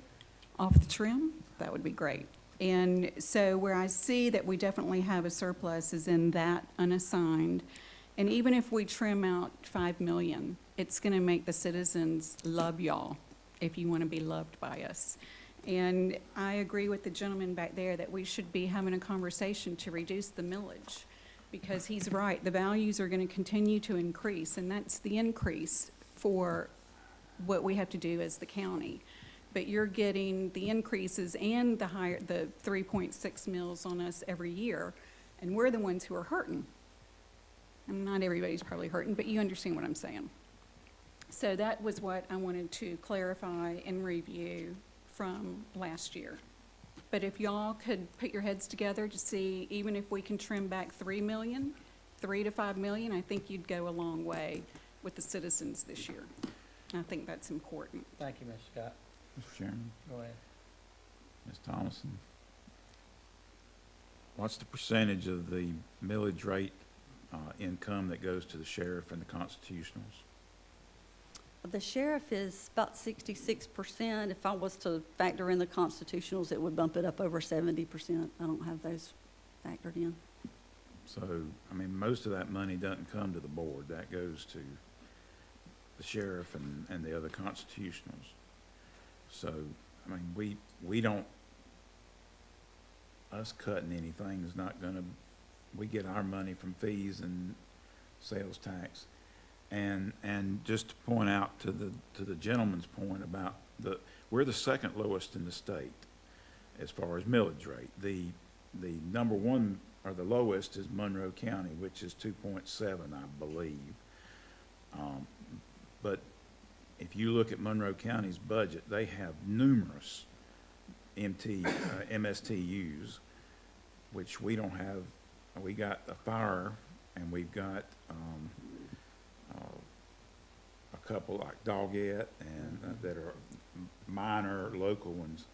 off the trim, that would be great. And so where I see that we definitely have a surplus is in that unassigned. And even if we trim out 5 million, it's gonna make the citizens love y'all, if you wanna be loved by us. And I agree with the gentleman back there that we should be having a conversation to reduce the millage, because he's right, the values are gonna continue to increase, and that's the increase for what we have to do as the county. But you're getting the increases and the 3.6 mils on us every year, and we're the ones who are hurting. And not everybody's probably hurting, but you understand what I'm saying. So that was what I wanted to clarify and review from last year. But if y'all could put your heads together to see, even if we can trim back 3 million, 3 to 5 million, I think you'd go a long way with the citizens this year. I think that's important. Thank you, Ms. Scott. Mr. Chairman, Go ahead. Ms. Thomason, what's the percentage of the millage rate income that goes to the sheriff and the constitutionals? The sheriff is about 66%. If I was to factor in the constitutionals, it would bump it up over 70%. I don't have those factored in. So, I mean, most of that money doesn't come to the board. That goes to the sheriff and the other constitutionals. So, I mean, we don't, us cutting anything is not gonna, we get our money from fees and sales tax. And just to point out to the gentleman's point about we're the second lowest in the state as far as millage rate. The number one, or the lowest, is Monroe County, which is 2.7, I believe. But if you look at Monroe County's budget, they have numerous MSTUs, which we don't have. We got a fire, and we've got a couple like Doggett and that are minor local ones,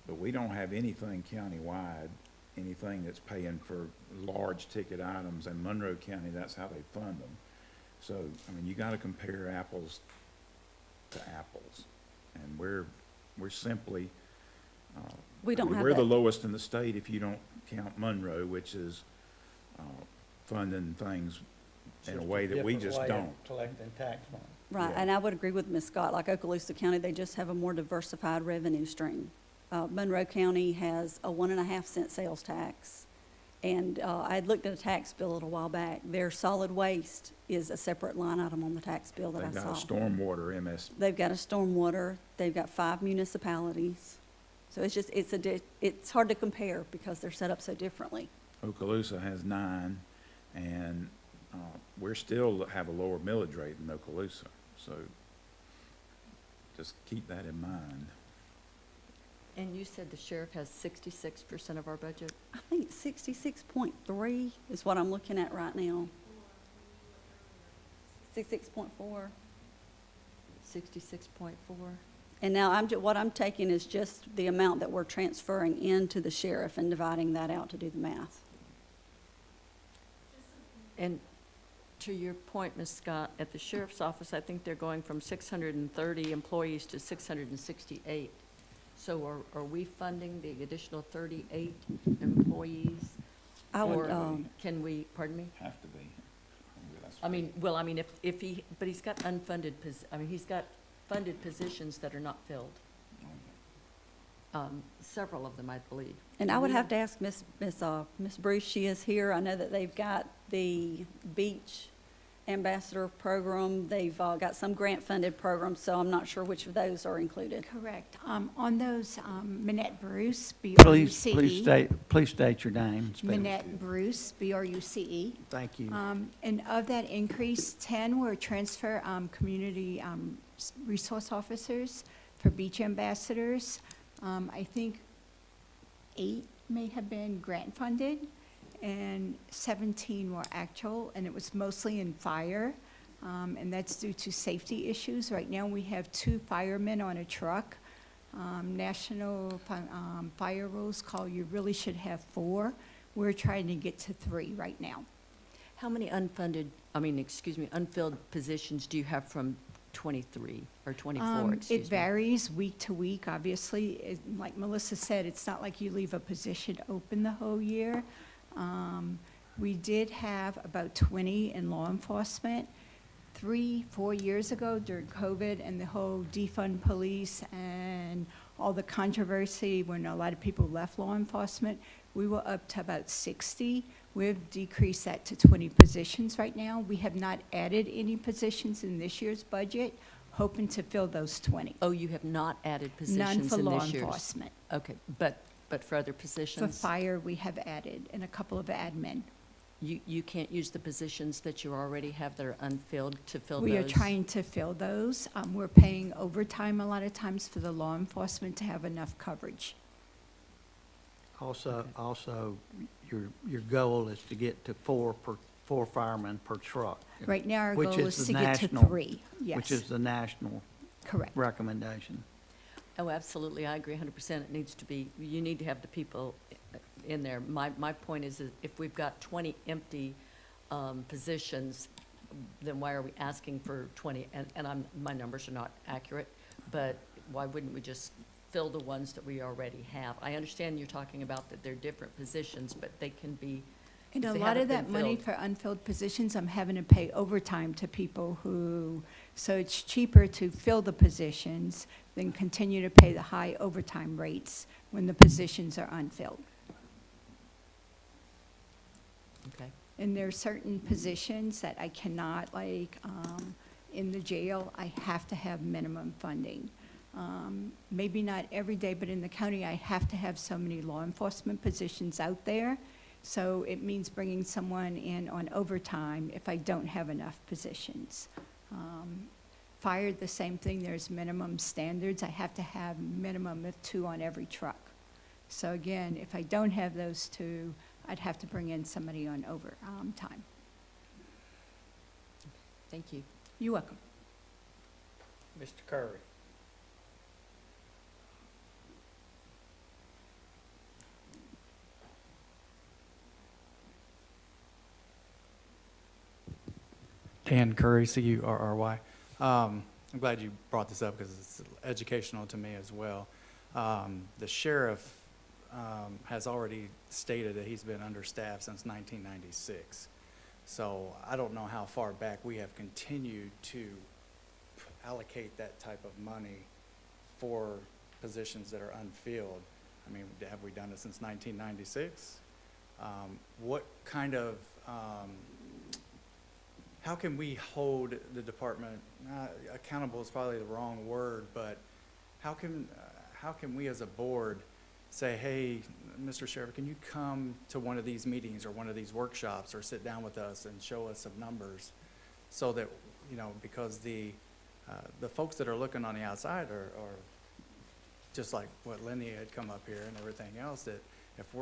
but we don't have anything countywide, anything that's paying for large ticket items. And Monroe County, that's how they fund them. So, I mean, you got to compare apples to apples, and we're simply We don't have we're the that. lowest in the state if you don't count Monroe, which is funding things in a way that we just don't. Collecting tax money. Right, Yeah. and I would agree with Ms. Scott, like Okaloosa County, they just have a more diversified revenue stream. Monroe County has a 1.5 cent sales tax, and I had looked at a tax bill a little while back. Their solid waste is a separate line item on the tax bill that I They've saw. got a stormwater MS. They've got a stormwater, they've got 5 municipalities. So it's just, it's hard to compare because they're set up so differently. Okaloosa has 9, and we're still have a lower millage rate than Okaloosa. So just keep that in mind. And you said the sheriff has 66% of our budget? I think 66.3 is what I'm looking at right now. 66.4. 66.4? And now what I'm taking is just the amount that we're transferring into the sheriff and dividing that out to do the math. And to your point, Ms. Scott, at the sheriff's office, I think they're going from 630 employees to 668. So are we funding the additional 38 employees? I would, Or can we, pardon me? Have to be. I mean, if he, but he's got unfunded, he's got funded positions that are not filled. Several of them, I believe. and I would have to ask Miss Bruce, she is here. I know that they've got the beach ambassador program. They've got some grant-funded programs, so I'm not sure which of those are included. Correct. On those, Minette Bruce, Please B-R-U-C-E. please state your name. Spell it. Minette Bruce, B-R-U-C-E. Thank you. And of that increase, 10 were transfer community resource officers for beach ambassadors. I think 8 may have been grant funded, and 17 were actual, and it was mostly in fire, and that's due to safety issues. Right now, we have 2 firemen on a truck. National fire rules call you really should have 4. We're trying to get to 3 right now. How many unfilled positions do you have from 23 or 24, excuse me? It varies week to week, obviously. Like Melissa said, it's not like you leave a position open the whole year. We did have about 20 in law enforcement. 3-4 years ago during COVID and the whole defund police and all the controversy when a lot of people left law enforcement, we were up to about 60. We've decreased that to 20 positions right now. We have not added any positions in this year's budget, hoping to fill those 20. Oh, you have not added None positions for in law this year's? enforcement. Okay, but for other For positions? fire, we have added, and a couple of admin. You can't use the positions that you already have that are unfilled to fill those? We are trying to fill those. We're paying overtime a lot of times for the law enforcement to have enough coverage. Also, your goal is to get to 4 firemen per truck. Right now, our Which goal is the to get to national- 3, yes. Which is the national Correct. recommendation. Oh, absolutely, I agree 100%. It needs to be, you need to have the people in there. My point is that if we've got 20 empty positions, then why are we asking for 20? And my numbers are not accurate, but why wouldn't we just fill the ones that we already have? I understand you're talking about that they're different positions, but they can be, And if a they lot of haven't been that money filled. for unfilled positions, I'm having to pay overtime to people who, so it's cheaper to fill the positions than continue to pay the high overtime rates when the positions are unfilled. okay. And there are certain positions that I cannot, like, in the jail, I have to have minimum funding. Maybe not every day, but in the county, I have to have so many law enforcement positions out there. So it means bringing someone in on overtime if I don't have enough positions. Fire, the same thing, there's minimum standards. I have to have minimum of 2 on every truck. So again, if I don't have those 2, I'd have to bring in somebody on overtime. Thank you. You're welcome. Mr. Curry. Dan Curry, C-U-R-R-Y. I'm glad you brought this up because it's educational to me as well. The sheriff has already stated that he's been understaffed since 1996. So I don't know how far back we have continued to allocate that type of money for positions that are unfilled. I mean, have we done it since 1996? What kind of, how can we hold the department, accountable is probably the wrong word, but how can we as a board say, hey, Mr. Sheriff, can you come to one of these meetings or one of these workshops or sit down with us and show us some numbers so that, you know, because the folks that are looking on the outside are just like what Lenny had come up here and everything else, that if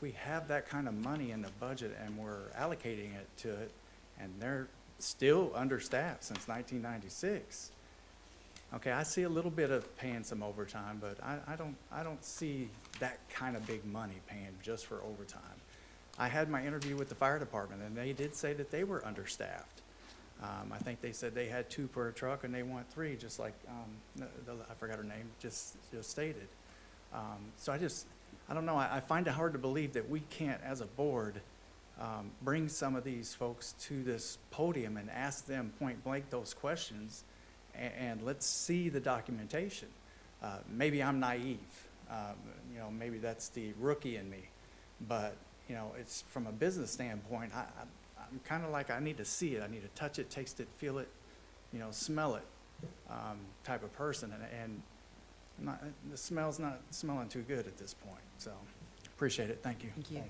we have that kind of money in the budget and we're allocating it to it, and they're still understaffed since 1996. Okay, I see a little bit of paying some overtime, but I don't see that kind of big money paying just for overtime. I had my interview with the fire department, and they did say that they were understaffed. I think they said they had 2 per truck, and they want 3, just like I forgot her name, just stated. So I don't know. I find it hard to believe that we can't, as a board, bring some of these folks to this podium and ask them point blank those questions, and let's see the documentation. Maybe I'm naive, you know, maybe that's the rookie in me, but you know, it's from a business standpoint, I'm kind of like, I need to see it, I need to touch it, taste it, feel it, you know, smell it, type of person, and the smell's not smelling too good at this point, so appreciate it, thank you. Thank you.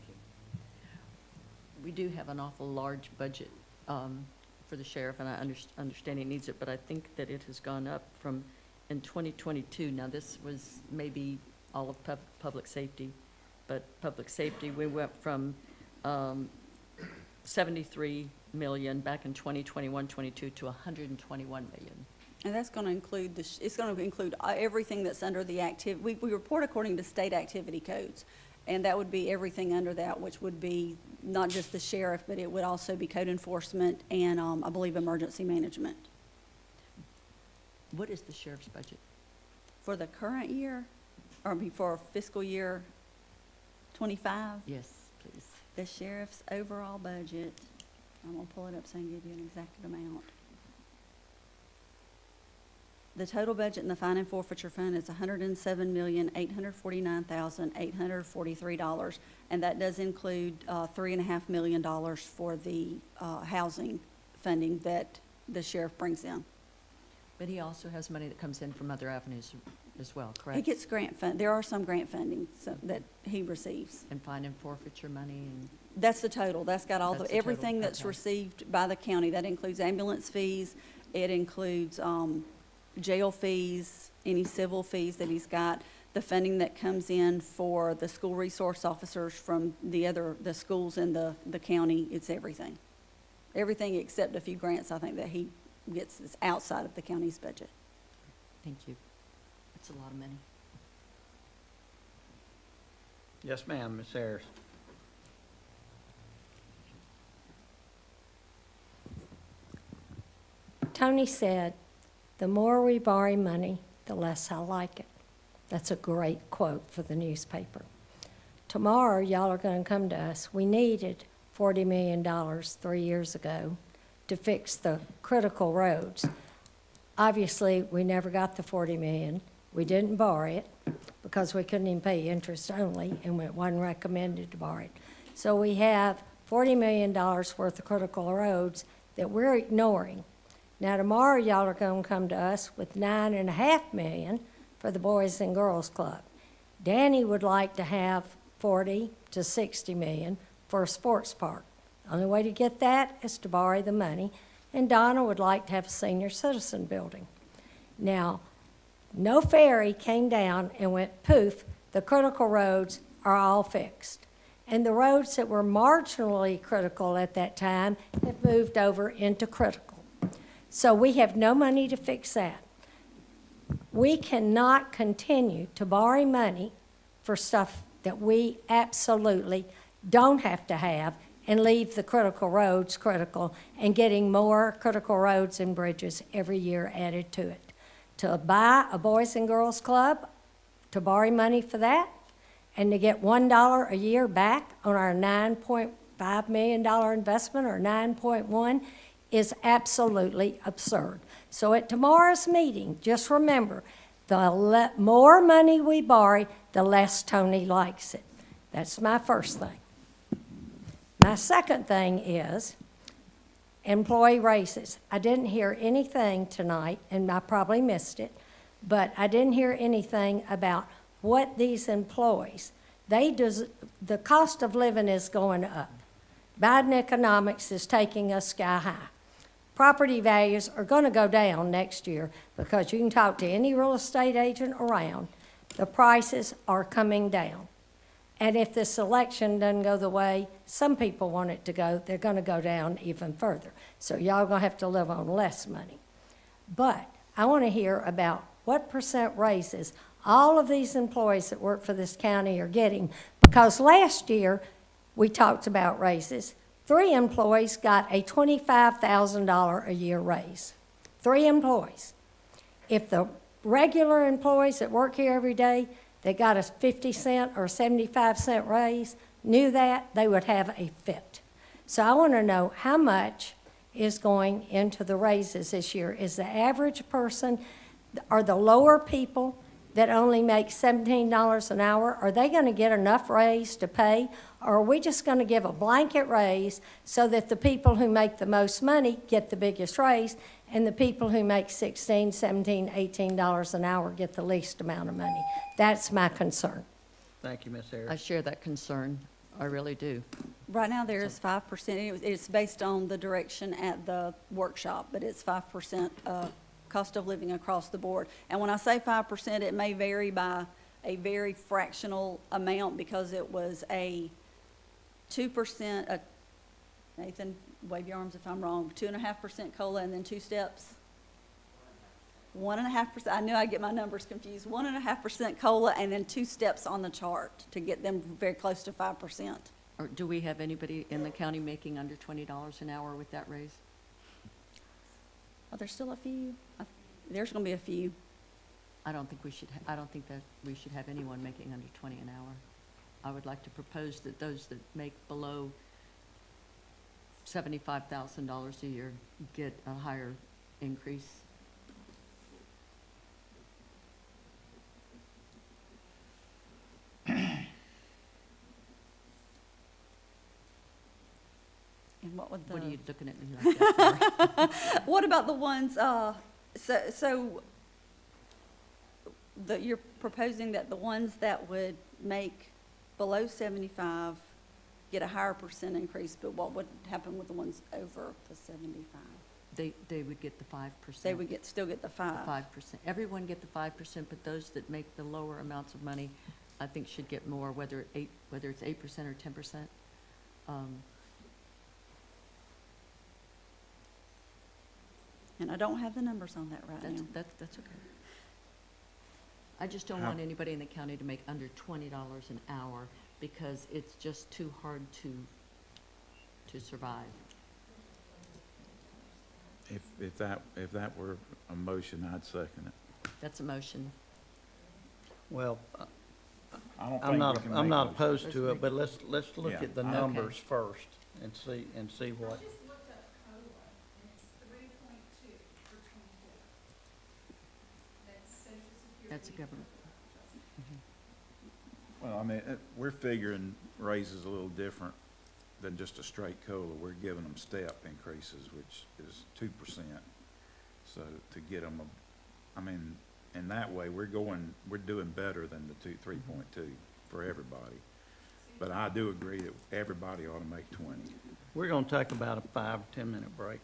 We do have an awful large budget for the sheriff, and I understand he needs it, but I think that it has gone up from, in 2022, now this was maybe all of public safety, but public safety, we went from 73 million back in 2021-22 to 121 million. And that's going to include, it's going to include everything that's under the activity. We report according to state activity codes, and that would be everything under that, which would be not just the sheriff, but it would also be code enforcement and I believe emergency management. What is the sheriff's budget? For the current year, or before fiscal year 25, Yes, please. the sheriff's overall budget, I'm going to pull it up so I can give you an exact amount. The total budget in the fine and forfeiture fund is $107,849,843, and that does include $3.5 million for the housing funding that the sheriff brings in. But he also has money that comes in from other avenues as well, correct? He gets grant fund. There are some grant funding that he receives. And fine and forfeiture money and, That's the total. That's got all That's the the total, everything that's okay. received by the county. That includes ambulance fees. It includes jail fees, any civil fees that he's got, the funding that comes in for the school resource officers from the schools in the county. It's everything. Everything except a few grants, I think, that he gets is outside of the county's budget. thank you. That's a lot of money. Yes, ma'am, Ms. Harris. Tony said, "The more we borrow money, the less I like it." That's a great quote for the newspaper. Tomorrow, y'all are going to come to us. We needed $40 million 3 years ago to fix the critical roads. Obviously, we never got the $40 million. We didn't borrow it because we couldn't even pay interest only, and it wasn't recommended to borrow it. So we have $40 million worth of critical roads that we're ignoring. Now, tomorrow, y'all are going to come to us with $9.5 million for the Boys and Girls Club. Danny would like to have 40 to 60 million for a sports park. The only way to get that is to borrow the money. and Donna would like to have a senior citizen building. Now, no ferry came down and went poof, the critical roads are all fixed. And the roads that were marginally critical at that time have moved over into critical. So we have no money to fix that. We cannot continue to borrow money for stuff that we absolutely don't have to have and leave the critical roads critical and getting more critical roads and bridges every year added to it. To buy a Boys and Girls Club, to borrow money for that, and to get $1 a year back on our $9.5 million investment, or 9.1, is absolutely absurd. So at tomorrow's meeting, just remember, the more money we borrow, the less Tony likes it. That's my first thing. My second thing is employee raises. I didn't hear anything tonight, and I probably missed it, but I didn't hear anything about what these employees, the cost of living is going up. Biden economics is taking us sky high. Property values are going to go down next year because you can talk to any real estate agent around. The prices are coming down. And if this election doesn't go the way some people want it to go, they're going to go down even further. So y'all going to have to live on less money. But I want to hear about what % raises all of these employees that work for this county are getting. Because last year, we talked about raises. 3 employees got a $25,000 a year raise. 3 employees. If the regular employees that work here every day, they got a 50-cent or 75-cent raise, knew that, they would have a fit. So I want to know how much is going into the raises this year. Is the average person, are the lower people that only make $17 an hour, are they going to get enough raise to pay? Or are we just going to give a blanket raise so that the people who make the most money get the biggest raise, and the people who make $16, $17, $18 an hour get the least amount of money? That's my concern. Thank you, Ms. I Harris. share that concern. I really do. Right now, there is 5%. It's based on the direction at the workshop, but it's 5% cost of living across the board. And when I say 5%, it may vary by a very fractional amount, because it was a 2%, Nathan, wave your arms if I'm wrong, 2.5% COLA and then 2 steps. 1.5%, I knew I'd get my numbers confused. 1.5% COLA and then 2 steps on the chart to get them very close to 5%. Or do we have anybody in the county making under $20 an hour with that raise? Are there still a few? There's going to be a few. I don't think that we should have anyone making under 20 an hour. I would like to propose that those that make below $75,000 a year get a higher increase. And what would the? What are you looking at me like that for? What about the ones, you're proposing that the ones that would make below 75 get a higher % increase, but what would happen with the ones over the 75? They would get the 5%. They would still get the 5. 5%. Everyone get the 5%, but those that make the lower amounts of money, I think, should get more, whether it's 8% or 10%. And I don't have the numbers on that right now. That's okay. I just don't want anybody in the county to make under $20 an hour, because it's just too hard to survive. If that were a motion, I'd second it. That's a motion. Well, I don't I'm think not, we can I'm make not those. opposed to it, but let's look Yeah. at the Okay. numbers first and see what. That's a government. Well, I mean, we're figuring raises a little different than just a straight COLA. We're giving them step increases, which is 2%. So to get them, I mean, in that way, we're doing better than the 3.2 for everybody. But I do agree that everybody ought to make 20. We're going to take about a 5 or 10 minute break.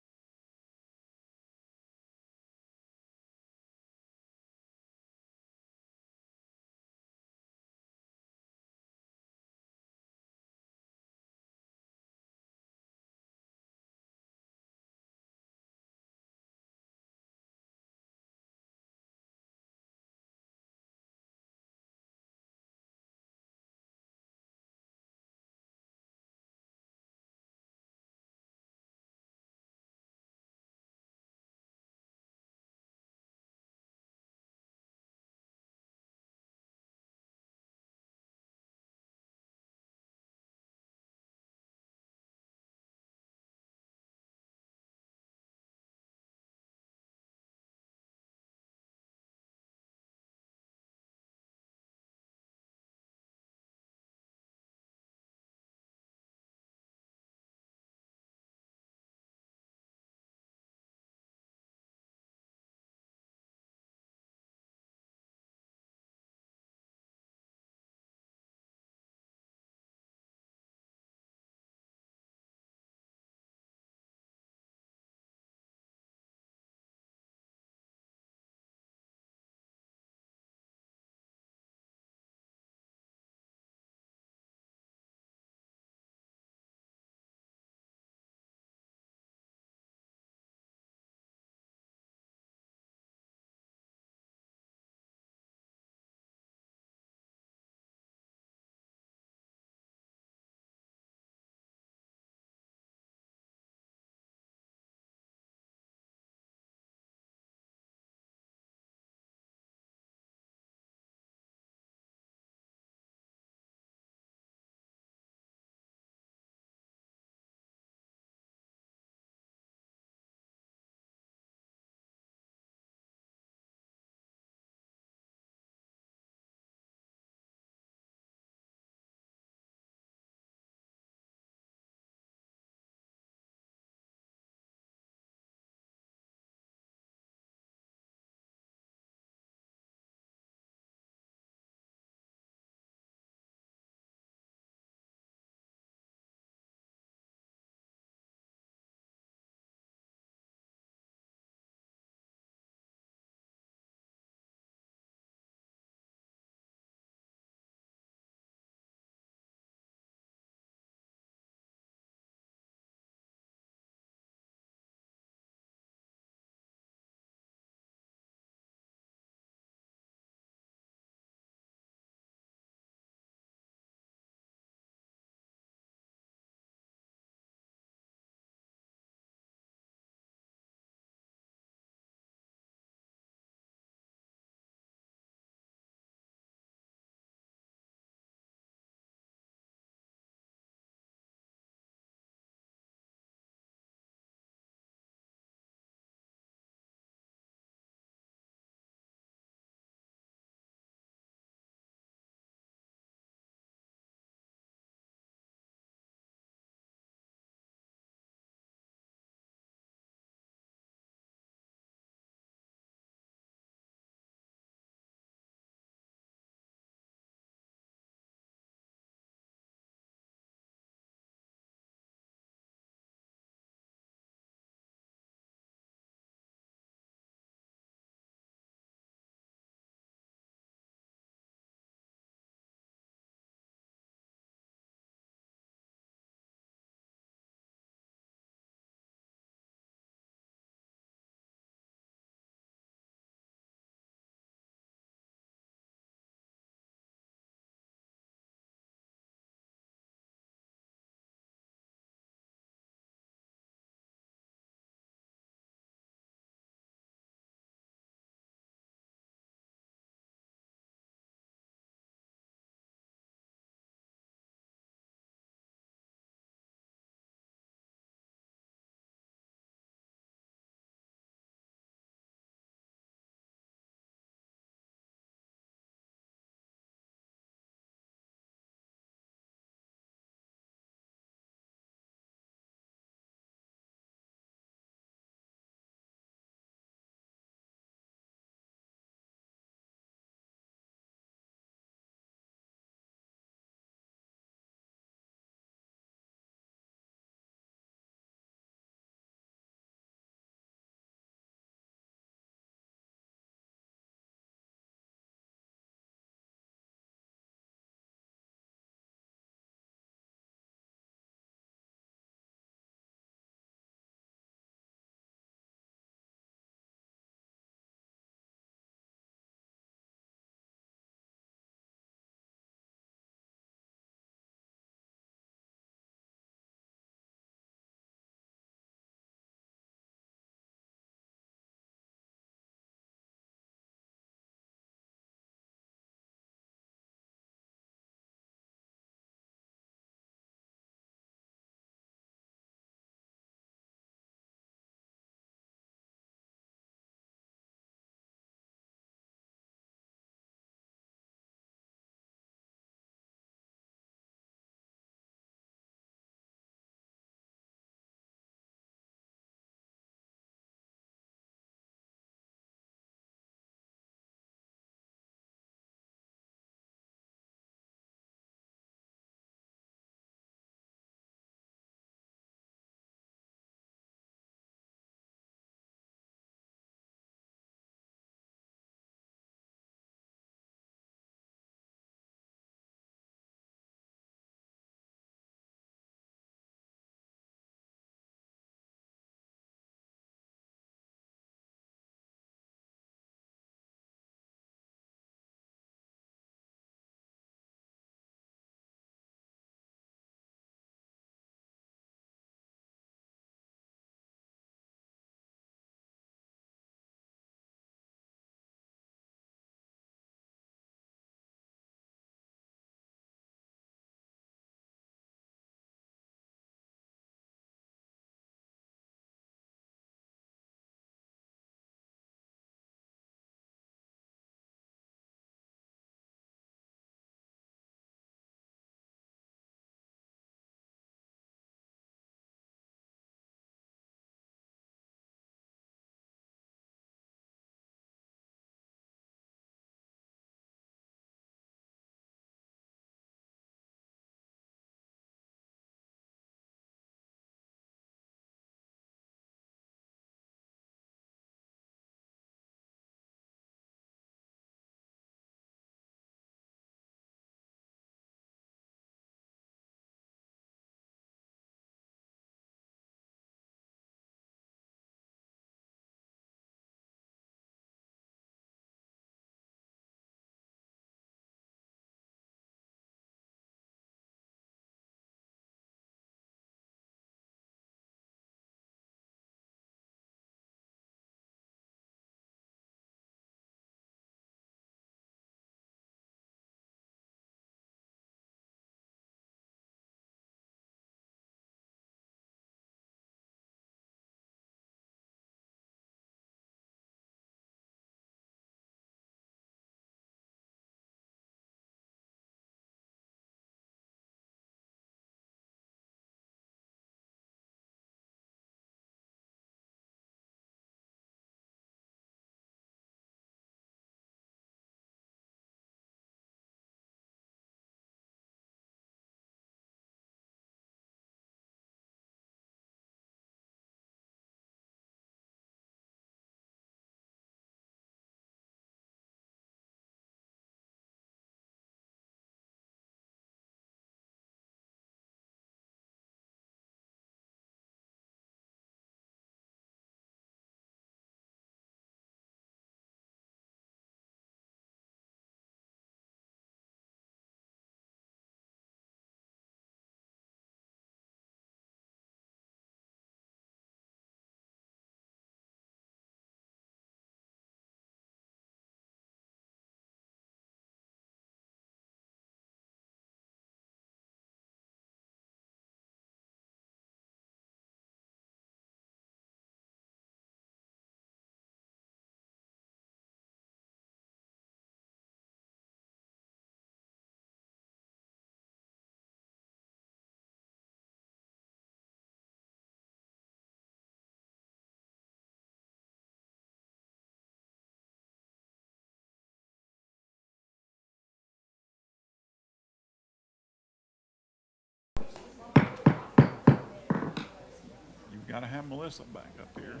Gotta have Melissa back up here.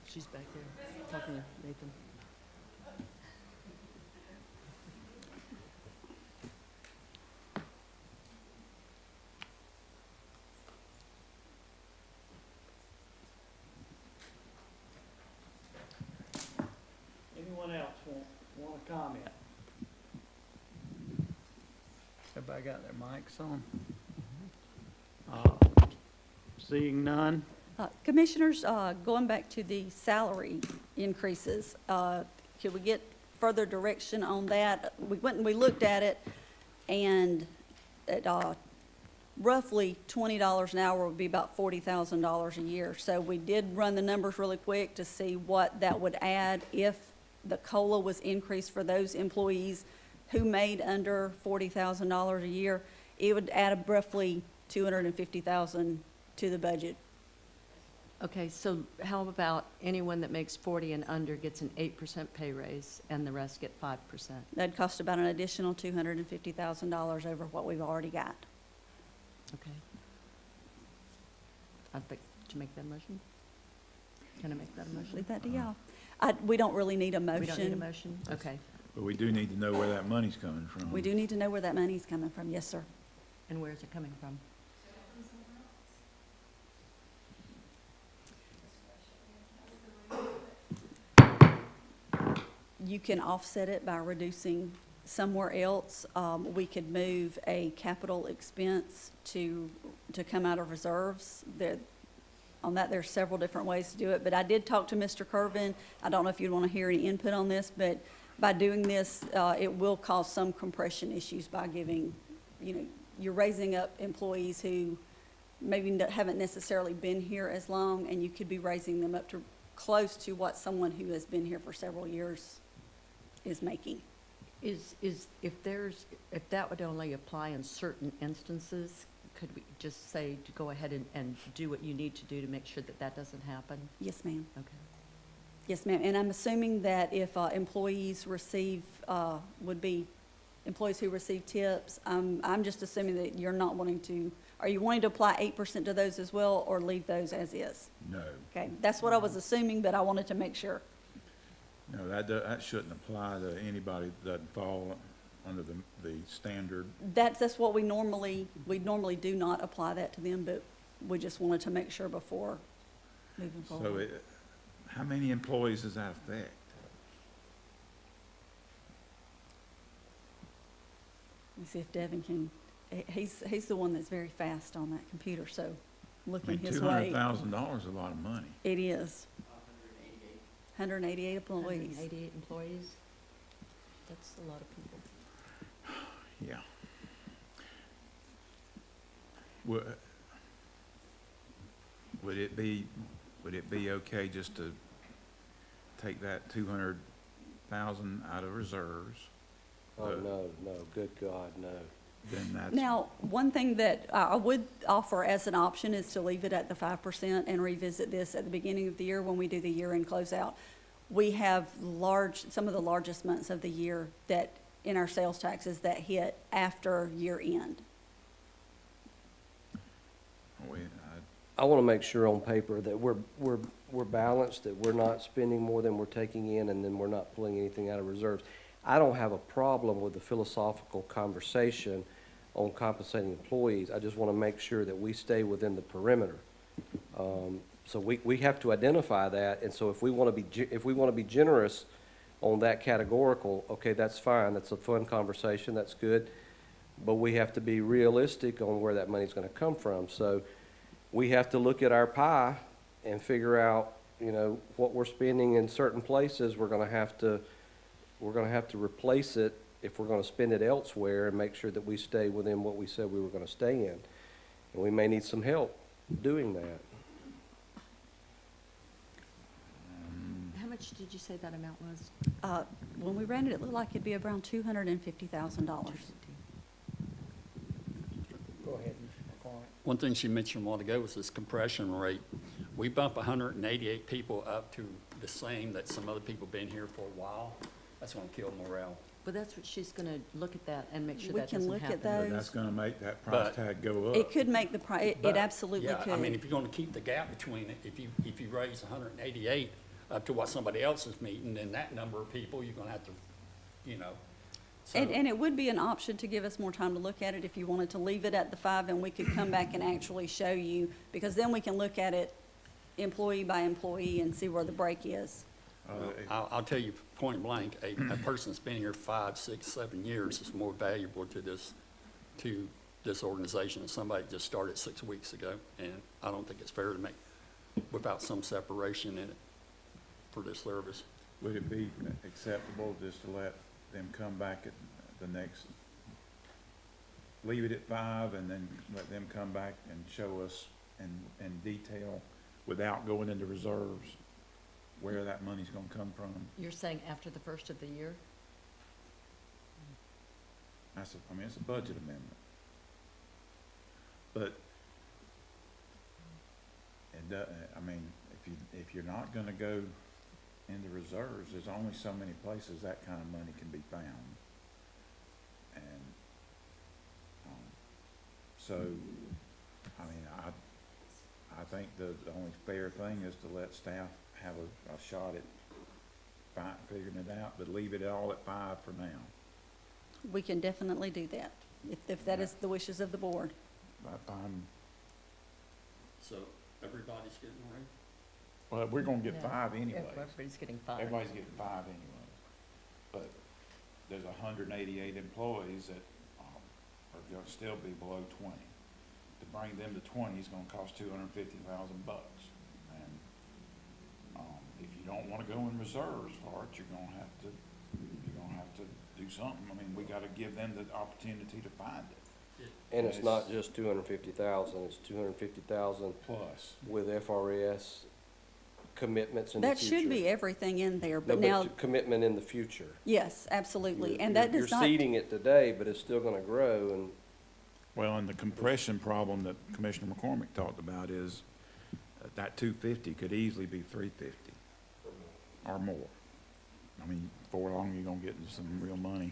She's back there talking to Nathan. Anyone else want to comment? Everybody got their mics on? Seeing none, Commissioners, going back to the salary increases, could we get further direction on that? We went and we looked at it, and at roughly $20 an hour would be about $40,000 a year. So we did run the numbers really quick to see what that would add if the COLA was increased for those employees who made under $40,000 a year. It would add roughly $250,000 to the budget. Okay, so how about anyone that makes 40 and under gets an 8% pay raise and the rest get 5%? That'd cost about an additional $250,000 over what we've already got. Okay. I'd like to make that motion. Can I make that a motion? Leave that to y'all. We don't really need a motion. We don't need a motion? Okay. But we do need to know where that money's coming from. We do need to know where that money's coming from, yes, sir. And where is it coming from? You can offset it by reducing somewhere else. We could move a capital expense to come out of reserves. On that, there's several different ways to do it, but I did talk to Mr. Kervin. I don't know if you'd want to hear any input on this, but by doing this, it will cause some compression issues by giving, you're raising up employees who maybe haven't necessarily been here as long, and you could be raising them up to close to what someone who has been here for several years is making. If that would only apply in certain instances, could we just say to go ahead and do what you need to do to make sure that that doesn't happen? Yes, ma'am. Okay. Yes, ma'am. And I'm assuming that if employees receive, employees who receive tips, I'm just assuming that you're not wanting to, are you wanting to apply 8% to those as well, or leave those as is? No, Okay, that's what I was assuming, but I wanted to make sure. no, that shouldn't apply to anybody that doesn't fall under the standard. That's what we normally do not apply that to them, but we just wanted to make sure before moving So forward. how many employees does that affect? Let me see if Devin can, he's the one that's very fast on that computer, so I looking mean, his way. $200,000 is a lot of money. It is. 188 employees. 188 employees? That's a lot of people. Yeah. Would it be okay just to take that 200,000 out of reserves? Oh, no, good God, no. Then that's. Now, one thing that I would offer as an option is to leave it at the 5% and revisit this at the beginning of the year when we do the year-end closeout. We have some of the largest months of the year that, in our sales taxes, that hit after year-end. I want to make sure on paper that we're balanced, that we're not spending more than we're taking in, and then we're not pulling anything out of reserves. I don't have a problem with the philosophical conversation on compensating employees. I just want to make sure that we stay within the perimeter. So we have to identify that, and so if we want to be generous on that categorical, okay, that's fine. That's a fun conversation. That's good. But we have to be realistic on where that money's going to come from. So we have to look at our pie and figure out, what we're spending in certain places. We're going to have to replace it if we're going to spend it elsewhere, and make sure that we stay within what we said we were going to stay in. And we may need some help doing that. How much did you say that amount was? When we ran it, it looked like it'd be around $250,000. Go ahead. One thing she mentioned a while ago was this compression rate. We bump 188 people up to the same that some other people been here for a while. That's gonna kill morale. But that's what, she's gonna look at that and make sure We that can doesn't look at happen. those. But that's gonna make that price But- tag go up. It could make the price, it But, absolutely yeah, I mean, could. if you're gonna keep the gap between it, if you raise 188 up to what somebody else is meeting, then that number of people, you're gonna have to, you know. So- And it would be an option to give us more time to look at it if you wanted to leave it at the 5, and we could come back and actually show you, because then we can look at it employee by employee and see where the break is. I'll tell you point blank, a person that's been here 5, 6, 7 years is more valuable to this organization than somebody that just started 6 weeks ago. And I don't think it's fair to make, without some separation in it for this service. Would it be acceptable just to let them come back at the next, leave it at 5 and then let them come back and show us in detail without going into reserves where that money's gonna come from? You're saying after the first of the year? I mean, it's a budget amendment. But it does, I mean, if you're not gonna go into reserves, there's only so many places that kind of money can be found. And, so, I mean, I think the only fair thing is to let staff have a shot at figuring it out, but leave it all at 5 for now. We can definitely do that, if that is the wishes of the board. So everybody's getting ready? Well, we're gonna get No. 5 anyways. Everybody's getting 5. Everybody's getting 5 anyways. But there's 188 employees that are gonna still be below 20. To bring them to 20 is gonna cost $250,000. And if you don't wanna go in reserves for it, you're gonna have to do something. I mean, we gotta give them the opportunity to find it. And it's not just 250,000, it's 250,000 Plus. with FRS commitments in the That future. should be everything in there, No, but now, commitment in the future. yes, absolutely, You're- and that you're- does not. You're seeding it today, but it's still gonna grow, and Well, and the compression problem that Commissioner McCormick talked about is that 250 could easily be 350 or more. I mean, before long, you're gonna get into some real money.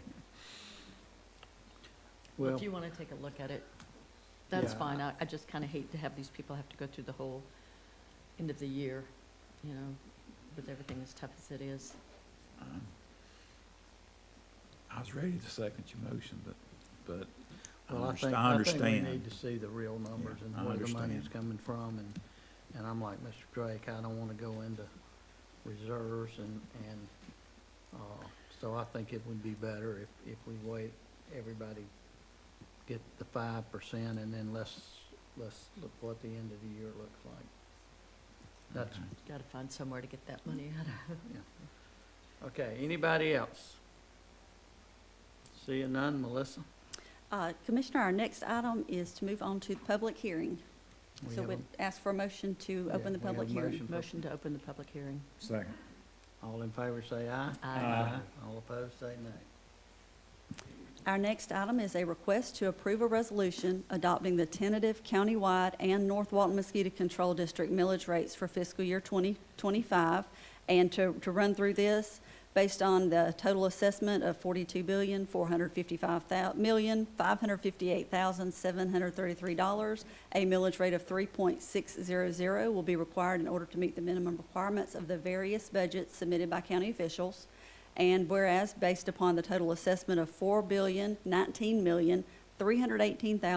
Well, Well, if you wanna take a look at it, that's Yeah. fine. I just kinda hate to have these people have to go through the whole end of the year, you know, with everything as tough as it is. I was ready to second your motion, but well, I think I we need understand. to see the real numbers Yeah, and I where the understand. money's coming from, and I'm like Mr. Drake, I don't wanna go into reserves and, so I think it would be better if we wait, everybody get the 5%, and then let's look what the end of the year looks like. That's, Okay. Gotta find somewhere to get that money out of. okay, anybody else? Seeing none, Melissa? Commissioner, our next item is to move on to the public hearing. We So have we'd ask for a motion to open the we have public a hearing. motion. Motion to open the public hearing. Second. All in favor say aye. Aye. All opposed say nay. Our next item is a request to approve a resolution adopting the tentative countywide and North Walton Mosquito Control District millage rates for fiscal year 2025. And to run through this, based on the total assessment of $42,455,558,733, a millage rate of 3.600 will be required in order to meet the minimum requirements of the various budgets submitted by county officials. And whereas, based upon the total assessment of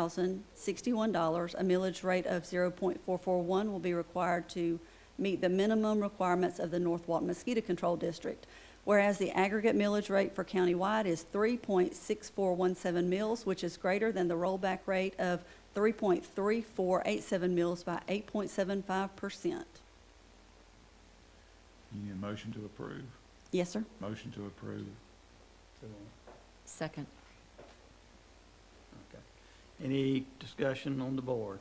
$4,019,318,061, a millage rate of 0.441 will be required to meet the minimum requirements of the North Walton Mosquito Control District. Whereas the aggregate millage rate for countywide is 3.6417 mils, which is greater than the rollback rate of 3.3487 mils by 8.75%. You need a motion to approve? Yes, sir. Motion to approve. Second. Okay. Any discussion on the board?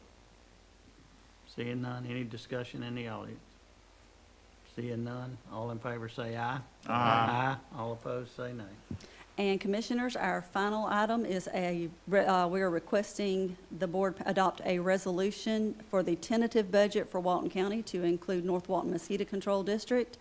Seeing none, any discussion in the audience? Seeing none, all in favor say aye. Aye. All opposed say nay. And Commissioners, our final item is we are requesting the board adopt a resolution for the tentative budget for Walton County to include North Walton Mosquito Control District.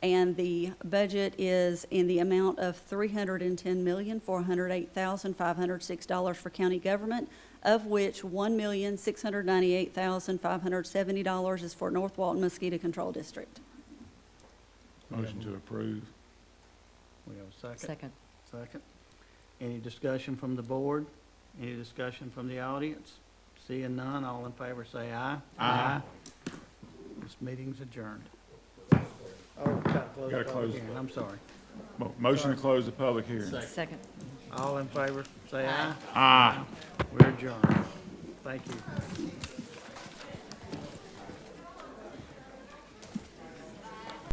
And the budget is in the amount of $310,408,506 for county government, of which $1,698,570 is for North Walton Mosquito Control District. Motion to approve. We have a second? Second. Second. Any discussion from the board? Any discussion from the audience? Seeing none, all in favor say aye. Aye. This meeting's adjourned. Oh, gotta close the Gotta public close. hearing. I'm sorry. Motion to close the public hearing. Second. All in favor say aye. Aye. We're adjourned. Thank you.